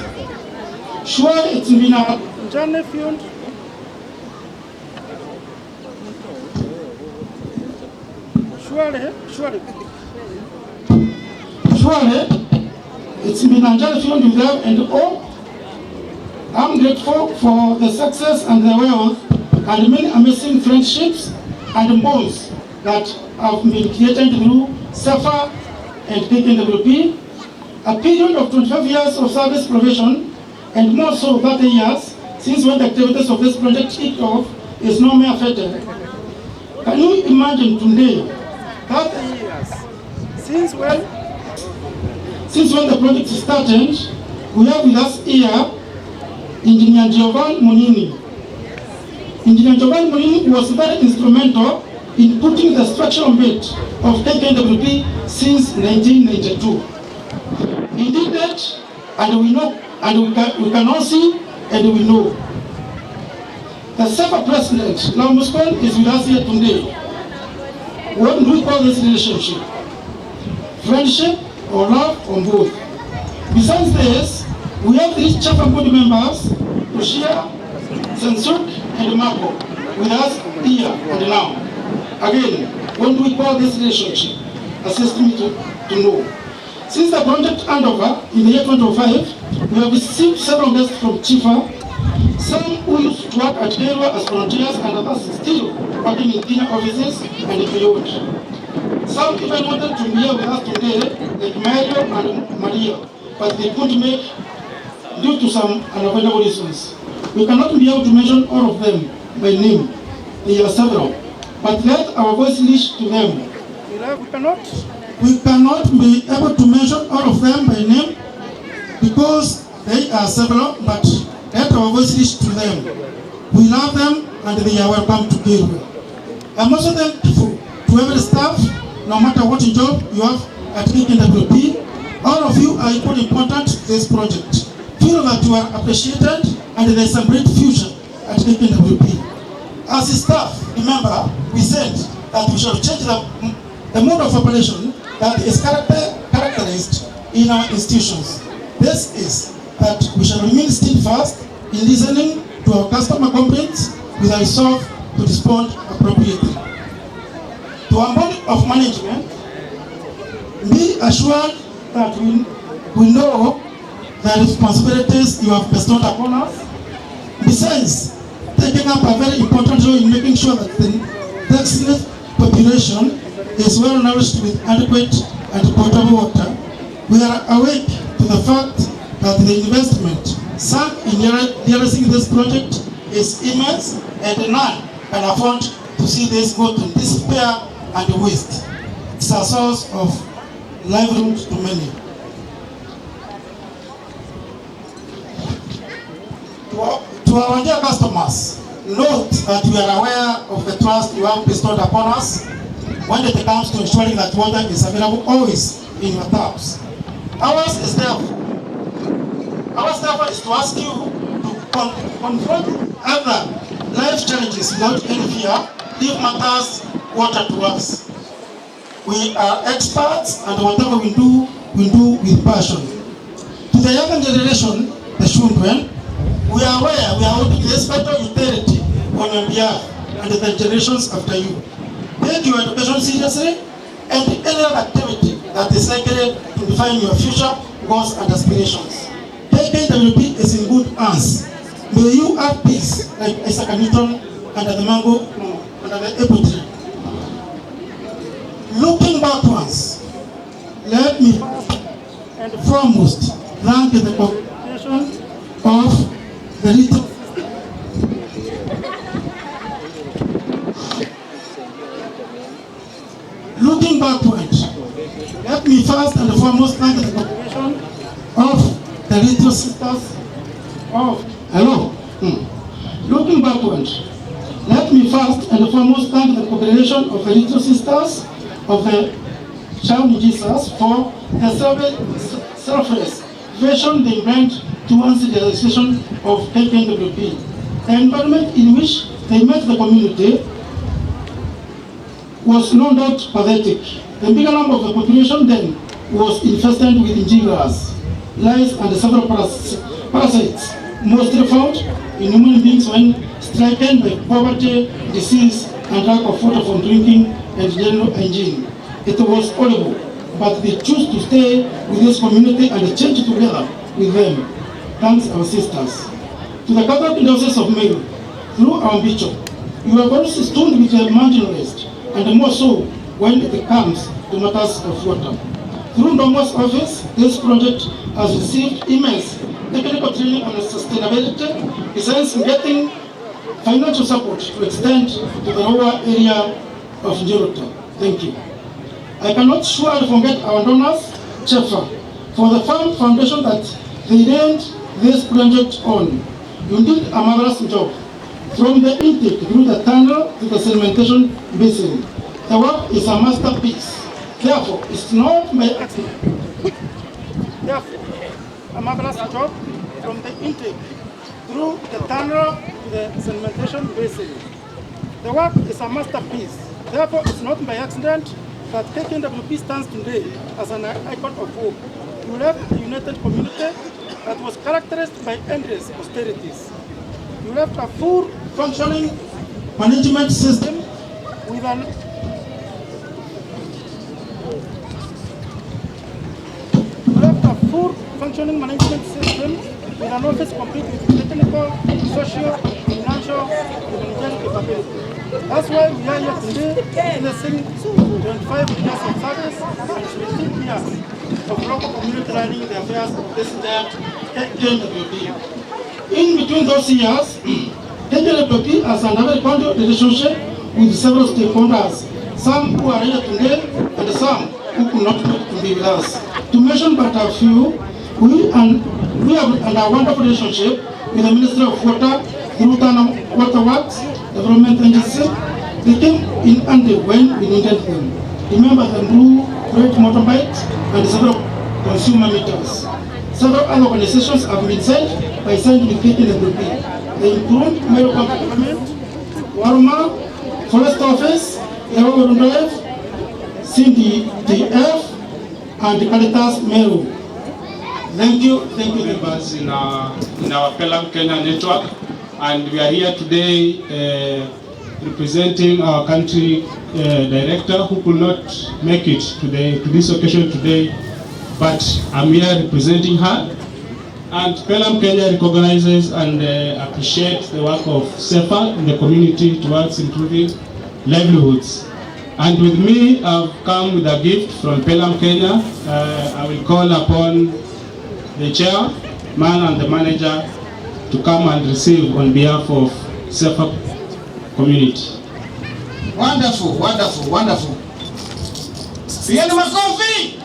Sure, it's been a journey field. Surely, it's been a journey field with them and hope. I'm grateful for the success and the wealth and many amazing friendships and bonds that have been created through SAFA and KKNWP. A period of 25 years of service provision, and more so 30 years, since when the activities of this project kicked off, is no mere fetter. Can you imagine today, 30 years, since when the project started, we have with us here Engineer Giovanni Monini. Engineer Giovanni Monini was very instrumental in putting the structural bit of KKWP since 1992. He did that, and we know, and we can all see, and we know. The SEPA president, Lamuscon, is with us here today. What do we call this relationship? Friendship or love or both? Besides this, we have these chapter board members, Ushia, Sensuk, and Marco, with us here and now. Again, what do we call this relationship? Assist me to know. Since the project handover in the year 2005, we have received several guests from Chifa, some who used to work at Kiirua as volunteers and others still working in Kenya offices and beyond. Some even wanted to be here with us today, like Mario and Maria, but they couldn't make due to some unavoidable reasons. We cannot be able to mention all of them by name. There are several, but let our voice reach to them. We cannot be able to mention all of them by name because they are several, but let our voice reach to them. We love them and they are welcome to Kiirua. I'm also thankful to every staff, no matter what job you have at KKWP. All of you are equally important to this project. Feel that you are appreciated and there is a great future at KKWP. As a staff, remember, we said that we shall change the mode of operation that is characterized in our institutions. This is that we shall remain steadfast in listening to our customer complaints with a resolve to respond appropriately. To our board of management, be assured that we know the responsibilities you have bestowed upon us. Besides, taking up a very important role in making sure that the Texas population is well nourished with adequate and potable water, we are awake to the fact that the investment sunk in realizing this project is immense and none can afford to see this go to despair and waste. It's a source of livelihood to many. To our dear customers, note that we are aware of the trust you have bestowed upon us when it comes to ensuring that water is available always in your taps. Ours therefore is to ask you to confront other life challenges without any fear. Leave matters water to us. We are experts, and whatever we do with passion. To the younger generation, the children, we are aware we are holding this special utility on your behalf and the generations after you. Take your education seriously and any other activity that is likely to define your future goals and aspirations. KKWP is in good hands. May you have peace like Isaac Newton under the mango, under the apple tree. Looking backwards, let me and foremost thank the cooperation of the little Looking backward, let me first and foremost thank the cooperation of the little sisters of Looking backward, let me first and foremost thank the cooperation of the little sisters of the Child Jesus for the selfless vision they brought towards the realization of KKWP. The environment in which they met the community was no doubt pathetic. The bigger number of the population then was infested with injurious, lice, and several parasites, mostly found in human beings when stricken by poverty, disease, and lack of water for drinking and general hygiene. It was horrible, but they chose to stay with this community and change together with them. Thanks our sisters. To the Catholic Diocese of Meru, through our bishop, you have always stood with the marginalized, and more so when it comes to matters of water. Through Ndomo's office, this project has received immense technical training on sustainability, besides getting financial support to extend to the lower area of Njoroto. Thank you. I cannot surely forget our donors, Chefa, for the farm foundation that they named this project on. You did a marvelous job. From the intake through the tunnel to the sedimentation basin, the work is a masterpiece. Therefore, it's not by accident. Therefore, a marvelous job from the intake through the tunnel to the sedimentation basin. The work is a masterpiece. Therefore, it's not by accident that KKWP stands today as an icon of hope. You left a united community that was characterized by endless austerities. You left a full functioning management system with an office complete with technical, social, financial, and managerial capability. That's why we are here today witnessing 25 years of service and 15 years of local community running the affairs of this giant KKWP. In between those years, KKWP has a very cordial relationship with several stakeholders, some who are here today and some who could not make to be with us. To mention but a few, we have a wonderful relationship with the Ministry of Water, through Water Works, Development Agency. They came in handy when we needed them. Remember the blue red motorbikes and several consumer meters. Several other organizations have been sent by signed with KKWP. They include Medical Department, Warma, Forest Office, Erogon Drive, CDTF, and Kathita Meru. Thank you members in our Pelham Kenya network, and we are here today representing our country director who could not make it to this occasion today, but I'm here representing her. And Pelham Kenya recognizes and appreciates the work of SEFA in the community towards improving livelihoods. And with me, I've come with a gift from Pelham Kenya. I will call upon the chairman and the manager to come and receive on behalf of SEFA community. Wonderful, wonderful, wonderful. Piano makofi.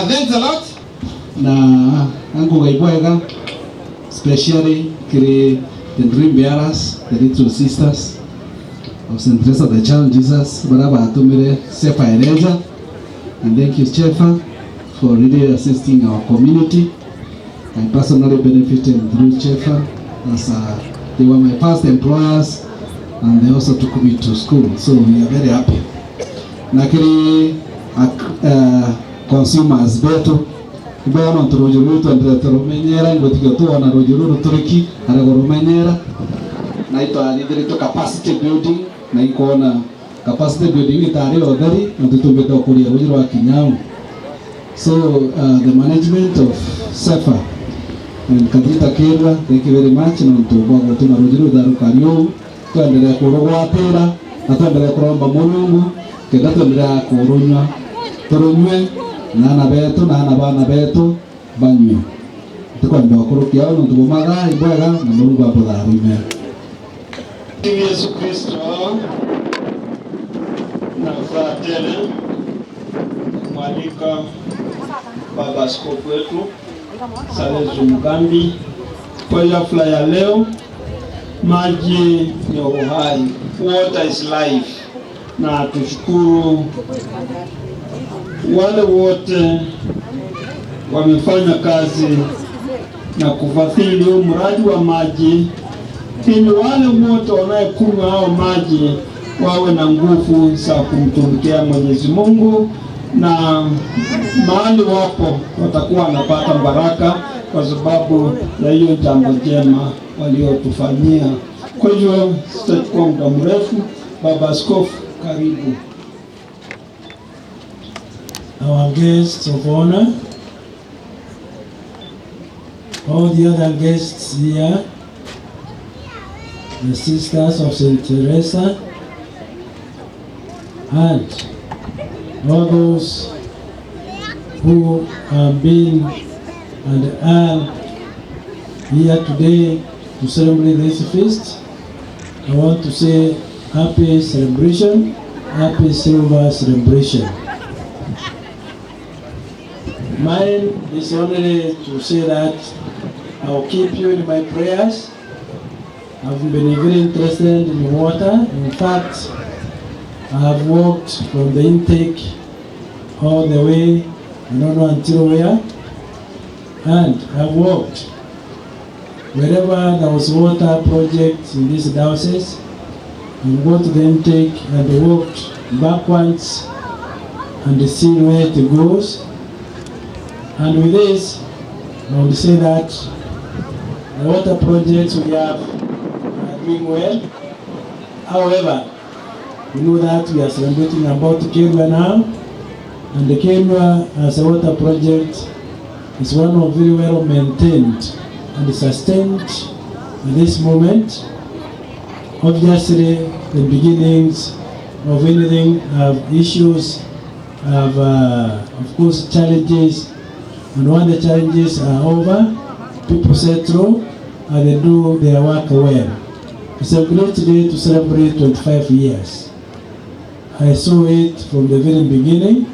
Thanks a lot. Na angu gaibwega, especially kiri the dream bearers, the little sisters of St. Teresa the Child Jesus, baraba atumire Sefa Ereza, and thank you Chefa for really assisting our community. I personally benefited through Chefa as they were my first employers, and they also took me to school, so we are very happy. Nakiri consumers betu ibano turujuru tu ndetero menyera ngotiga tu ona rujuru turiki aragoro menyera na ito alidiri to capacity building na ikona capacity building itari odari ndutumbe to kulia rujuru wa Kinyau. So the management of SEFA and Kathita Kiirua, thank you very much. Na ntuba gutuma rujuru daru kanyo tuendelea kurogwatira na tuendelea kuromba Mulungu kenda tuendelea kurunywa turunywe nana betu nana bana betu banywe tukwenda kurukia ono tubumaga ibwega na Mulungu atutharime. Yesu Kristo na fatele mwalika baba askofu wetu Salezu Mugambi kwa hafla ya leo. Maji ni uhai, water is life, na tushukuru wale wote wamefanya kazi na kufadhili huu mradi wa maji, ili wale wote wanaekunywa hao maji wawe na nguvu za kumtumikia Mwenyezi Mungu, na mahali wapo watakuwa wanapata baraka kwa sababu ya hiyo jambo jema waliotufanyia. Kwa hiyo sitachukua muda mrefu. Baba Askofu, karibu. Our guests of honor, all the other guests here, the sisters of St. Teresa, and all those who have been and are here today to celebrate this feast. I want to say happy celebration, happy silver celebration. Mine is only to say that I'll keep you in my prayers. I've been very interested in water. In fact, I have walked from the intake all the way, I don't know until where, and I've walked wherever there was water project in this diocese, and go to the intake and walked backwards and see where it goes. And with this, I would say that the water projects we have are doing well. However, we know that we are celebrating about Kiirua now, and the Kiirua as a water project is one of very well maintained and sustained at this moment. Obviously, the beginnings of anything have issues, have of course challenges, and when the challenges are over, people settle and they do their work well. It's a great day to celebrate 25 years. I saw it from the very beginning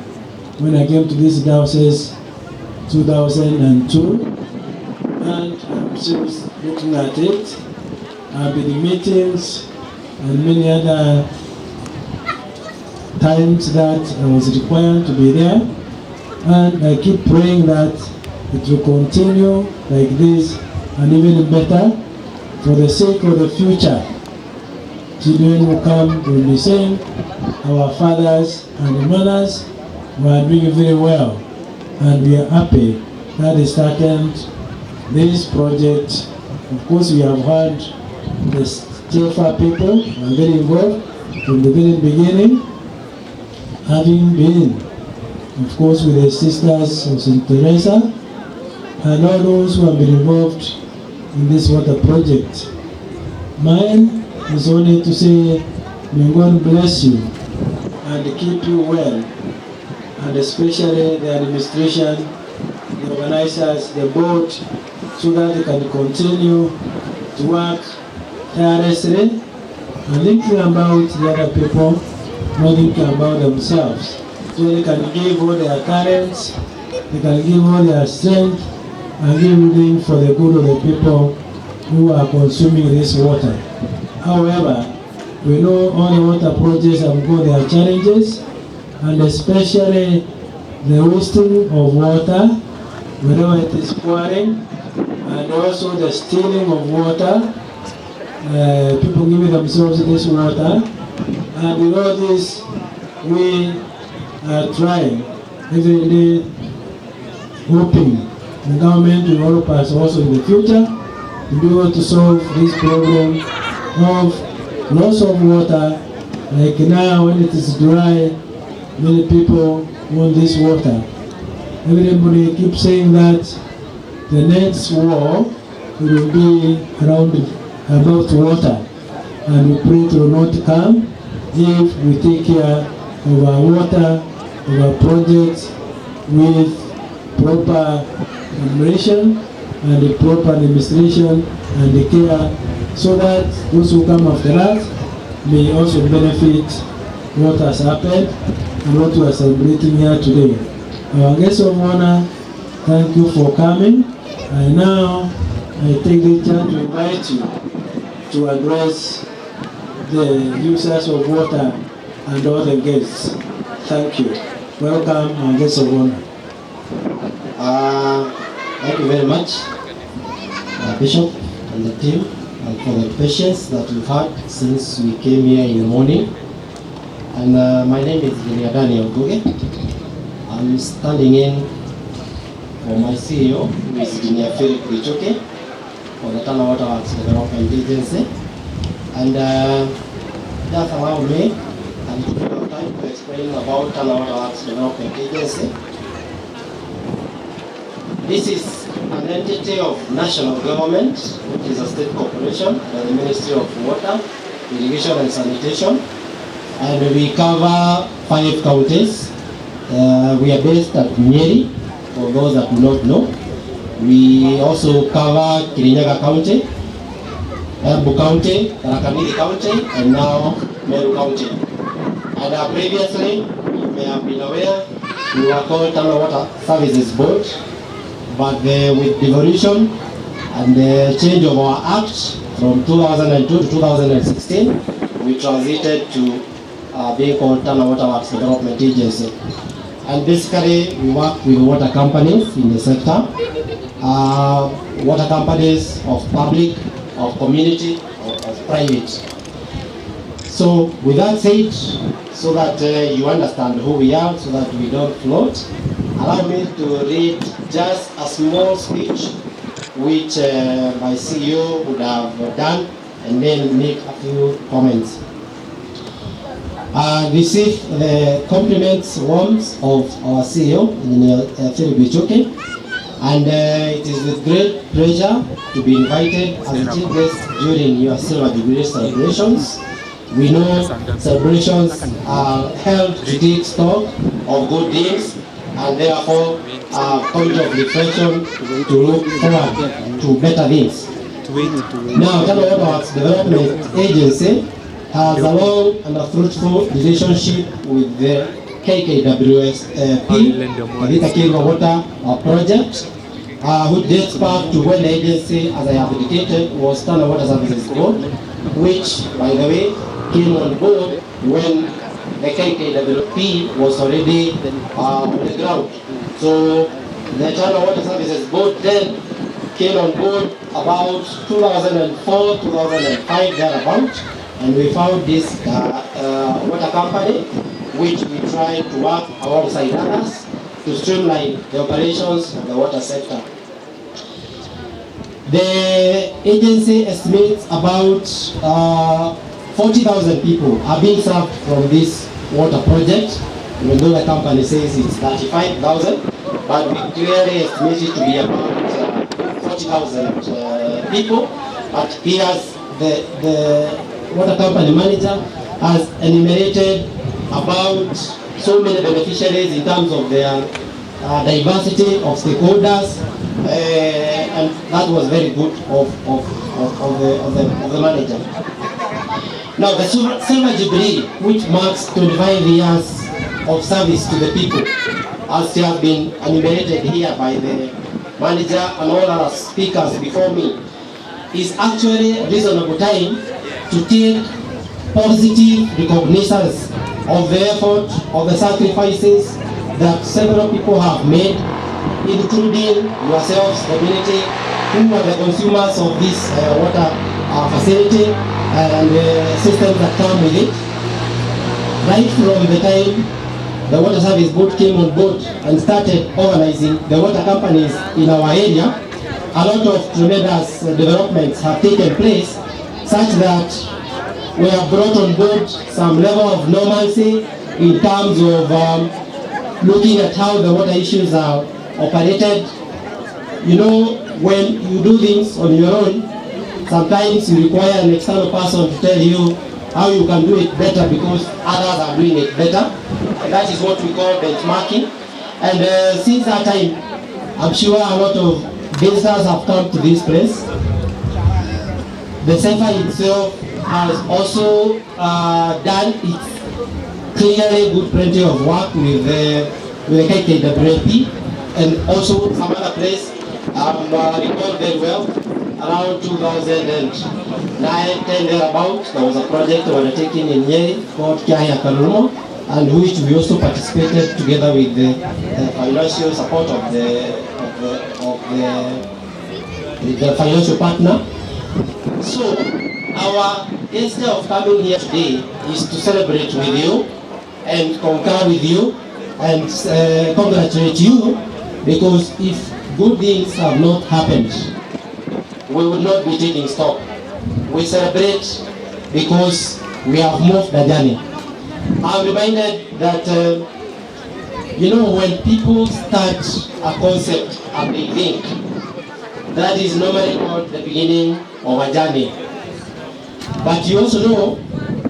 when I came to this diocese 2002, and I'm still looking at it. I've been in meetings and many other times that I was required to be there, and I keep praying that it will continue like this and even better for the sake of the future. Children who come will be saying our fathers and mothers were doing very well, and we are happy that they started this project. Of course, we have heard the Stefa people are very involved from the very beginning, having been, of course, with the sisters of St. Teresa and all those who have been involved in this water project. Mine is only to say, may God bless you and keep you well, and especially the administration, the organizers, the board, so that they can continue to work tirelessly and thinking about the other people, not thinking about themselves. So they can give all their talents, they can give all their strength, and give everything for the good of the people who are consuming this water. However, we know all the water projects have got their challenges, and especially the wasting of water, whenever it is pouring, and also the stealing of water. People giving themselves this water, and with all this, we are trying every day, hoping the government will help us also in the future to be able to solve this problem of loss of water. Like now, when it is dry, many people want this water. Everybody keeps saying that the next war will be around about water, and we pray it will not come if we take care of our water, of our projects with proper admiration and the proper administration and the care, so that those who come after that may also benefit what has happened and what we are celebrating here today. Our guests of honor, thank you for coming. And now I take the chance to invite you to address the users of water and all the guests. Thank you. Welcome, our guests of honor. Thank you very much, Bishop and the team, and for the patience that we've had since we came here in the morning. And my name is Daniel Guge. I'm standing in for my CEO, who is Engineer Philip Richoke, for the Tana Water Works Development Agency. And just allow me a little bit of time to explain about Tana Water Works Development Agency. This is an entity of national government, which is a state corporation by the Ministry of Water, Irrigation and Sanitation. And we cover 5 counties. We are based at Nyeri, for those that do not know. We also cover Kirinyaga County, Embu County, Tharaka County, and now Meru County. And previously, you may have been aware, we were called Tana Water Services Board, but with devolution and the change of our act from 2002 to 2016, we transited to being called Tana Water Works Development Agency. And basically, we work with water companies in the sector, water companies of public, of community, of private. So with that said, so that you understand who we are, so that we don't float, allow me to read just a small speech which my CEO would have done, and then make a few comments. Receive the compliments warmth of our CEO, Engineer Philip Bichoke, and it is with great pleasure to be invited as a chief guest during your Silver Jubilee celebrations. We know celebrations are held to take stock of good deeds, and therefore a point of reflection to look forward to better things. Now, Tana Water Works Development Agency has a long and a fruitful relationship with the KKWSP, Kathita Kiirua Water Project, which dates back to when the agency, as I have indicated, was Tana Water Services Board, which, by the way, came on board when the KKWP was already on the ground. So the Tana Water Services Board then came on board about 2004, 2005, thereabout, and we found this water company, which we tried to work alongside others to streamline the operations of the water sector. The agency estimates about 40,000 people are being served from this water project, even though the company says it's 35,000, but we clearly estimate it to be about 40,000 people. But here's the water company manager has enumerated about so many beneficiaries in terms of their diversity of stakeholders, and that was very good of the manager. Now, the Silver Jubilee, which marks 25 years of service to the people, as has been enumerated here by the manager and all other speakers before me, is actually a reasonable time to take positive recognitions of the effort, of the sacrifices that several people have made, including yourselves, the community, who are the consumers of this water facility and the systems that come with it. Right from the time the Water Service Board came on board and started organizing the water companies in our area, a lot of tremendous developments have taken place, such that we have brought on board some level of normalcy in terms of looking at how the water issues are operated. You know, when you do things on your own, sometimes you require an external person to tell you how you can do it better because others are doing it better. And that is what we call benchmarking. And since that time, I'm sure a lot of visitors have come to this place. The center itself has also done its clearly good plenty of work with the KKWP, and also some other place recall very well. Around 2009, 10 thereabout, there was a project undertaken in Nyeri called Kiirua Karumo, and which we also participated together with the financial support of the financial partner. So our instead of coming here today is to celebrate with you and concur with you and congratulate you, because if good things have not happened, we would not be taking stock. We celebrate because we have moved the journey. I'm reminded that, you know, when people start a concept and they think, That is normally called the beginning of a journey. But you also know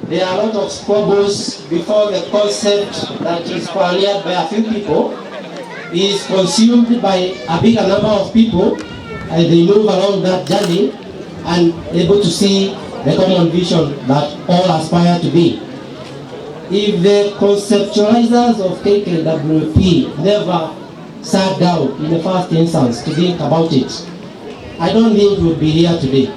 there are a lot of squabbles before the concept that is pioneered by a few people is consumed by a bigger number of people, and they move along that journey and able to see the common vision that all aspire to be. If the conceptualizers of KKWP never sat down in the first instance to think about it, I don't think we would be here today.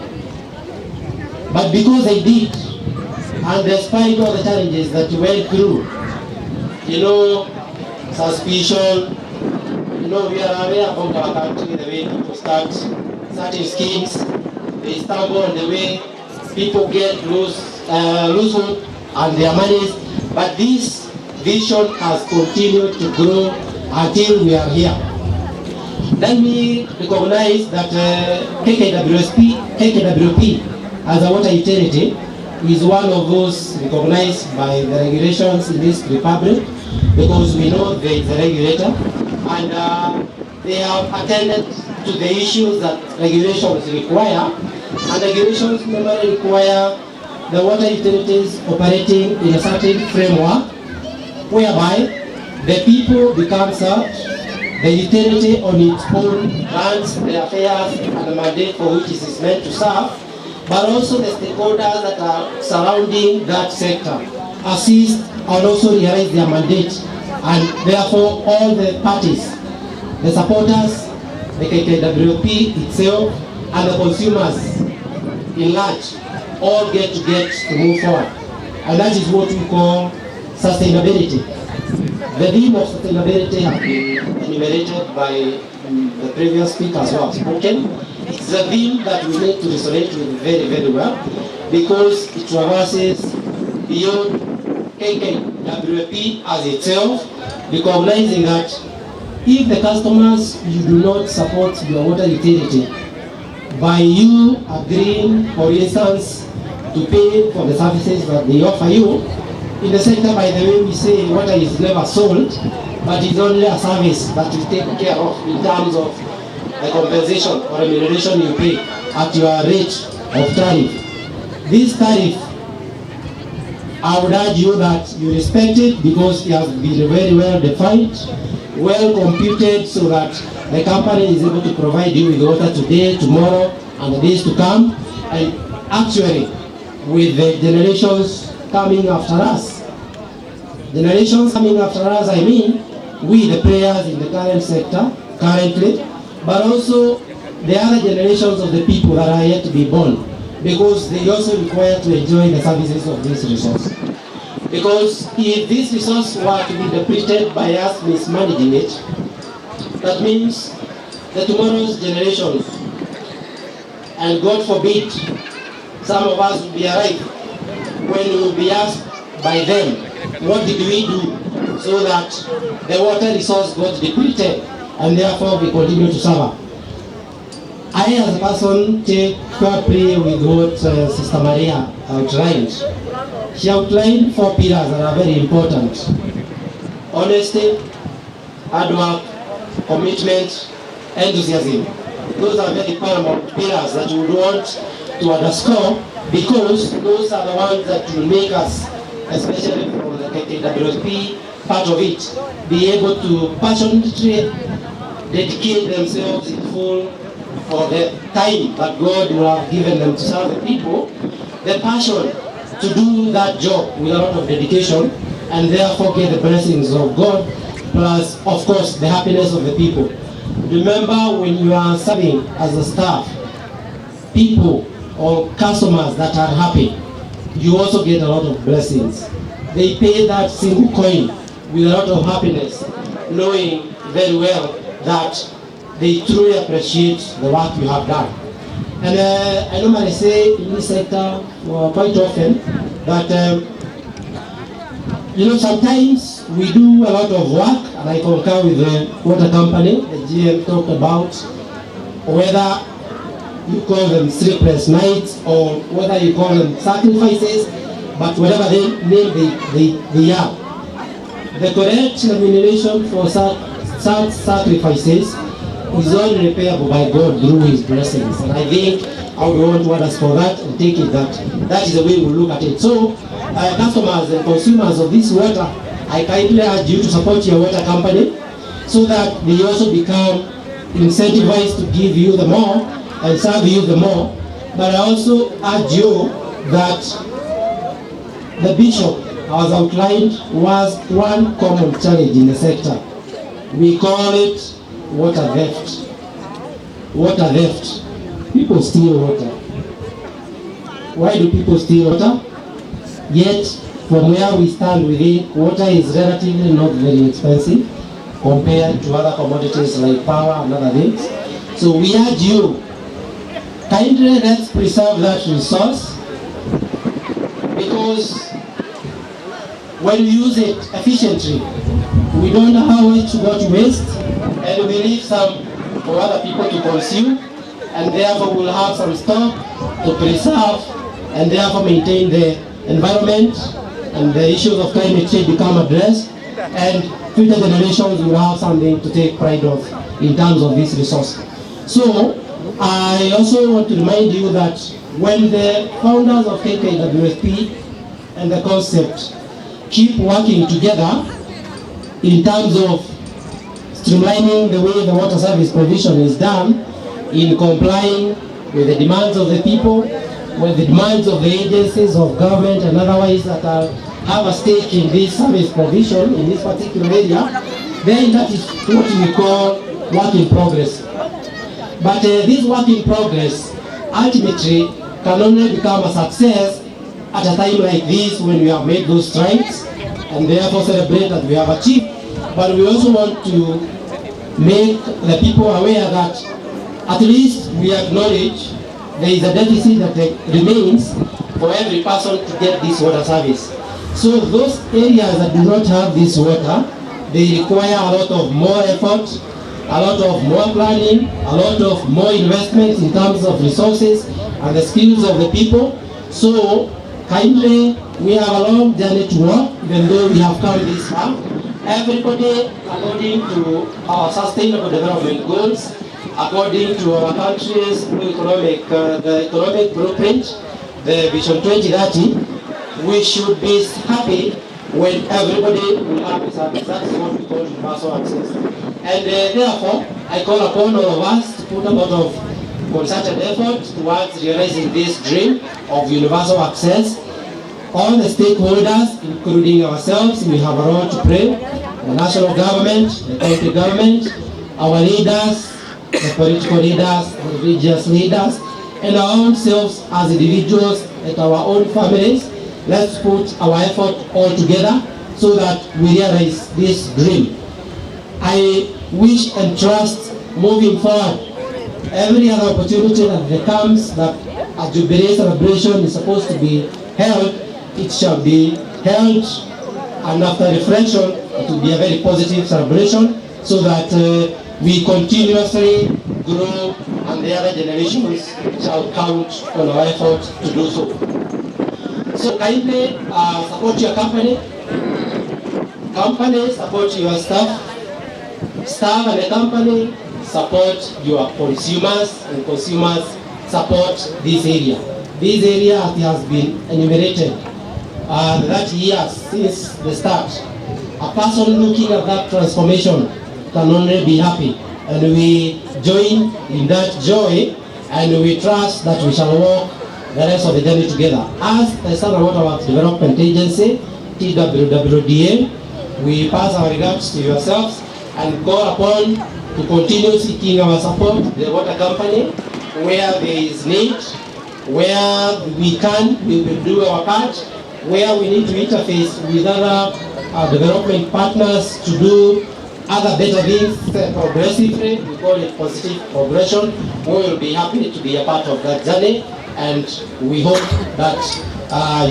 But because they did, and despite all the challenges that we went through, suspicion, we are aware about our country, the way people start certain schemes, they stumble on the way, people get lose hope and their monies, but this vision has continued to grow until we are here. Let me recognize that KKWP as a water utility is one of those recognized by the regulations in this republic, because we know there is a regulator, and they have attended to the issues that regulations require, and regulations normally require the water utilities operating in a certain framework whereby the people become served, the utility on its own runs the affairs and the mandate for which it is meant to serve, but also the stakeholders that are surrounding that sector assist and also realize their mandate, and therefore all the parties, the supporters, the KKWP itself, and the consumers in large all get to move forward. And that is what we call sustainability. The theme of sustainability has been enumerated by the previous speakers who have spoken. It's a theme that we need to resonate with very, very well, because it traverses beyond KKWP as itself, recognizing that if the customers, you do not support your water utility by you agreeing, for instance, to pay for the services that they offer you. In the sector, by the way, we say water is never sold, but it's only a service that you take care of in terms of the compensation or remuneration you pay at your rate of tariff. This tariff, I would urge you that you respect it, because it has been very well defined, well computed, so that the company is able to provide you with water today, tomorrow, and the days to come, and actually with the generations coming after us. Generations coming after us, I mean, we the players in the current sector, currently, but also the other generations of the people that are yet to be born, because they also require to enjoy the services of this resource. Because if this resource were to be depleted by us mismanaging it, that means that tomorrow's generations, and God forbid, some of us will be alive when we will be asked by them, what did we do so that the water resource got depleted and therefore we continue to suffer? I as a person take play with what Sister Maria outlined. She outlined 4 pillars that are very important: honesty, hard work, commitment, enthusiasm. Those are very paramount pillars that we would want to underscore, because those are the ones that will make us, especially from the KKWP part of it, be able to passionately dedicate themselves in full for the time that God will have given them to serve the people, the passion to do that job with a lot of dedication, and therefore get the blessings of God, plus of course the happiness of the people. Remember, when you are serving as a staff, people or customers that are happy, you also get a lot of blessings. They pay that single coin with a lot of happiness, knowing very well that they truly appreciate the work you have done. And I normally say in this sector quite often that sometimes we do a lot of work, and I concur with the water company. The GM talked about whether you call them sleepless nights or whether you call them sacrifices, but whatever name they are, the correct remuneration for such sacrifices is only repayable by God through His blessings. And I think I would want to us for that and take it that is the way we look at it. So, customers and consumers of this water, I kindly urge you to support your water company so that they also become incentivized to give you the more and serve you the more. But I also urge you that the bishop has outlined was one common challenge in the sector. We call it water theft. Water theft. People steal water. Why do people steal water? Yet, from where we stand with it, water is relatively not very expensive compared to other commodities like power and other things. So we urge you, kindly let's preserve that resource, because when we use it efficiently, we don't know how it should go to waste, and we leave some for other people to consume, and therefore we'll have some stock to preserve and therefore maintain the environment, and the issues of climate change become addressed, and future generations will have something to take pride of in terms of this resource. So I also want to remind you that when the founders of KKWSP and the concept keep working together in terms of streamlining the way the water service provision is done, in complying with the demands of the people, with the demands of the agencies of government and otherwise that have a stake in this service provision in this particular area, then that is what we call work in progress. But this work in progress ultimately can only become a success at a time like this, when we have made those strides and therefore celebrate that we have achieved. But we also want to make the people aware that at least we acknowledge there is a deficit that remains for every person to get this water service. So those areas that do not have this water, they require a lot of more effort, a lot of more planning, a lot of more investment in terms of resources and the skills of the people. So kindly, we have a long journey to walk, even though we have come this far. Everybody, according to our sustainable development goals, according to our country's the economic blueprint, the Vision 2030, we should be happy when everybody will have a service. That's what we call universal access. And therefore, I call upon all of us to put a lot of concerted effort towards realizing this dream of universal access. All the stakeholders, including ourselves, we have a role to play. The national government, the county government, our leaders, the political leaders, the religious leaders, and our own selves as individuals and our own families. Let's put our effort all together so that we realize this dream. I wish and trust, moving forward, every other opportunity that comes, that a jubilee celebration is supposed to be held, it shall be held, and after reflection, it will be a very positive celebration, so that we continuously grow and the other generations shall count on our effort to do so. So kindly support your company, support your staff and the company support your consumers, and consumers support this area. This area has been enumerated that years since the start. A person looking at that transformation can only be happy, and we join in that joy, and we trust that we shall walk the rest of the journey together. As the Standard Water Works Development Agency, TWWDA, we pass our regards to yourselves and call upon to continue seeking our support, the water company, where there is need, where we can, we will do our part, where we need to interface with other development partners to do other better things progressively. We call it positive progression. We will be happy to be a part of that journey, and we hope that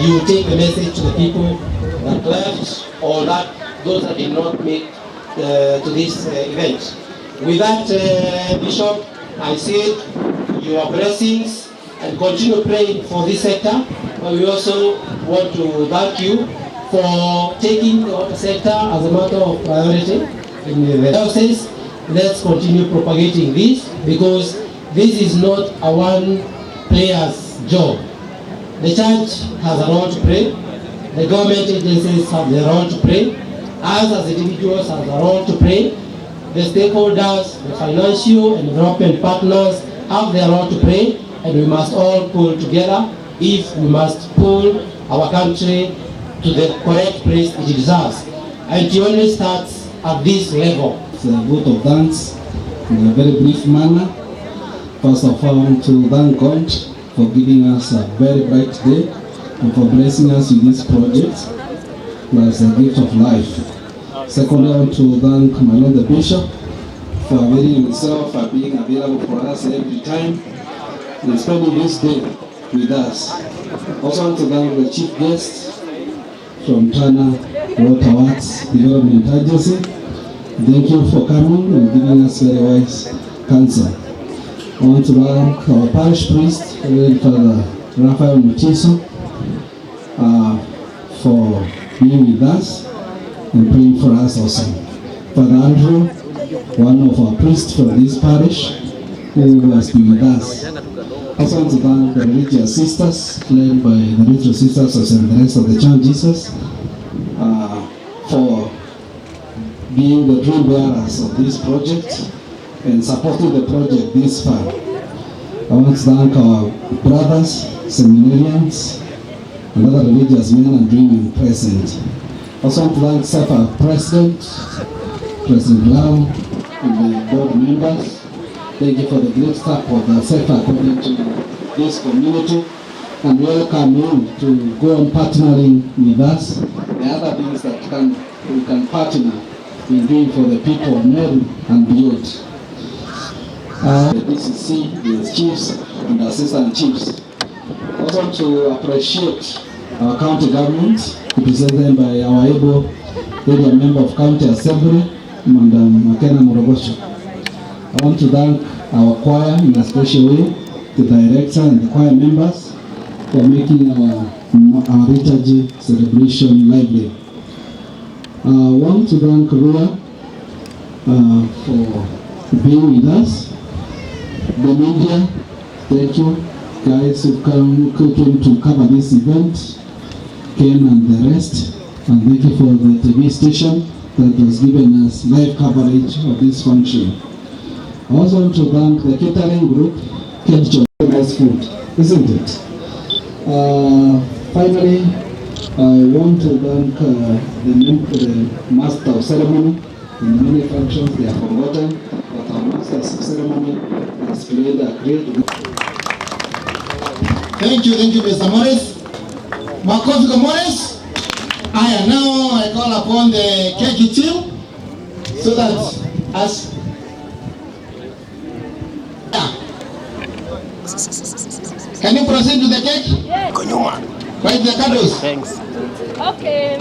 you take the message to the people that left, or that those that did not make to this event. With that, Bishop, I say your blessings and continue praying for this sector. But we also want to thank you for taking the water sector as a matter of priority in the diocese, let's continue propagating this, because this is not a one player's job. The church has a role to play, the government agencies have their role to play, us as individuals have a role to play, the stakeholders, the financial and development partners have their role to play, and we must all pull together if we must pull our country to the correct place it deserves. And it only starts at this level. It's a vote of thanks in a very brief manner. First of all, I want to thank God for giving us a very bright day and for blessing us with this project as a gift of life. Secondly, I want to thank my Lord the Bishop for availing himself for being available for us every time and spending this day with us. Also want to thank the chief guest from Tana Water Works Development Agency. Thank you for coming and giving us very wise counsel. I want to thank our parish priest, Reverend Father Raphael Mutiso, for being with us and praying for us also. Father Andrew, one of our priests from this parish, who has been with us. I also want to thank the religious sisters, led by the religious sisters and the rest of the Church Jesus, for being the dream bearers of this project and supporting the project this far. I want to thank our brothers, seminarians, and other religious men and women present. I also want to thank SEFA President, President Lau, and the board members. Thank you for the great support that SEFA according to this community, and welcome you to go on partnering with us. The other things that we can partner in doing for the people of Meru and beyond. The DCC, the chiefs and assistant chiefs. Also want to appreciate our county government, represented by our able area member of county assembly, Madam Makena Morogosho. I want to thank our choir in a special way, the director and the choir members, for making our liturgy celebration lively. I want to thank Kiirua for being with us. The media, thank you guys who came to cover this event, Ken and the rest, and thank you for the TV station that has given us live coverage of this function. I also want to thank the catering group, nice food, isn't it? Finally, I want to thank the master of ceremony. In many functions they are forgotten, but our master of ceremony has played a great role. Thank you, Mr. Morris. Makofi kwa Morris. Now I call upon the cake team so that as can you proceed to the cake? Yes. Right, the candles. Thanks. Okay.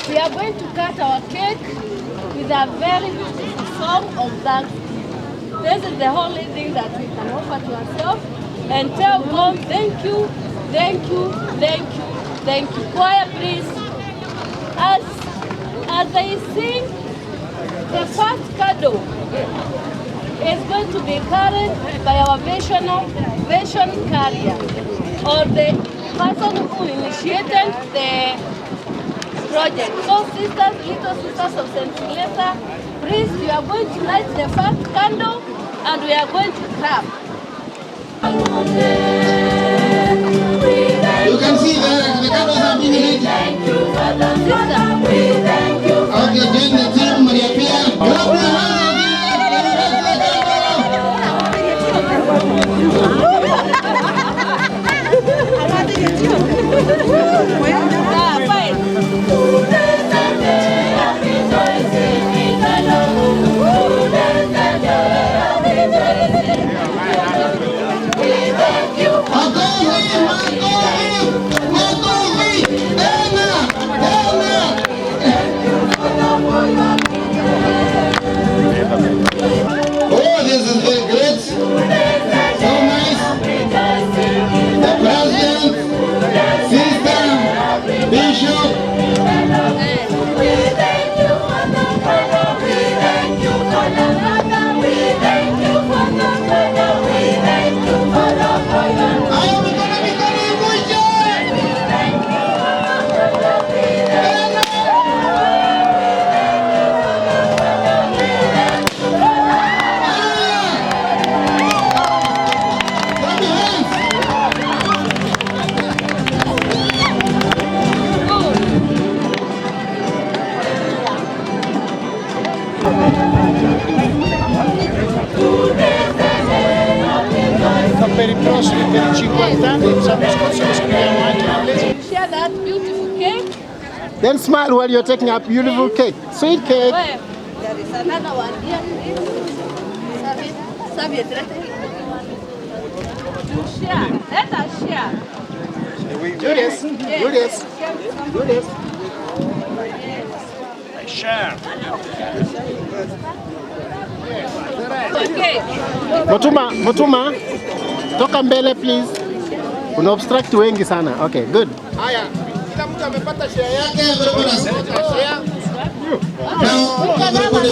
We are going to cut our cake with a very beautiful song of thanksgiving. This is the only thing that we can offer to ourselves and tell God, thank you, thank you, thank you, thank you. Choir, please. As they sing, the first candle is going to be carried by our vision carrier, or the person who initiated the project. So sisters, little sisters of St. Teresa, please, you are going to light the first candle and we are going to clap. You can see the candles are being lit. Thank you, Father, sister. We thank you. Okay, join the team, Maria Pia. Clap your hands. Share that beautiful cake. Then smile while you're taking a beautiful cake. Sweet cake. Well, there is another one here. Serve it. To share. Let us share. Do this. Do this. Do this. Share. Okay. Mutuma, toka mbele please. Una obstruct wengi sana. Okay, good. Haya, kila mtu amepata share yake, everybody has got a share. Now, everybody,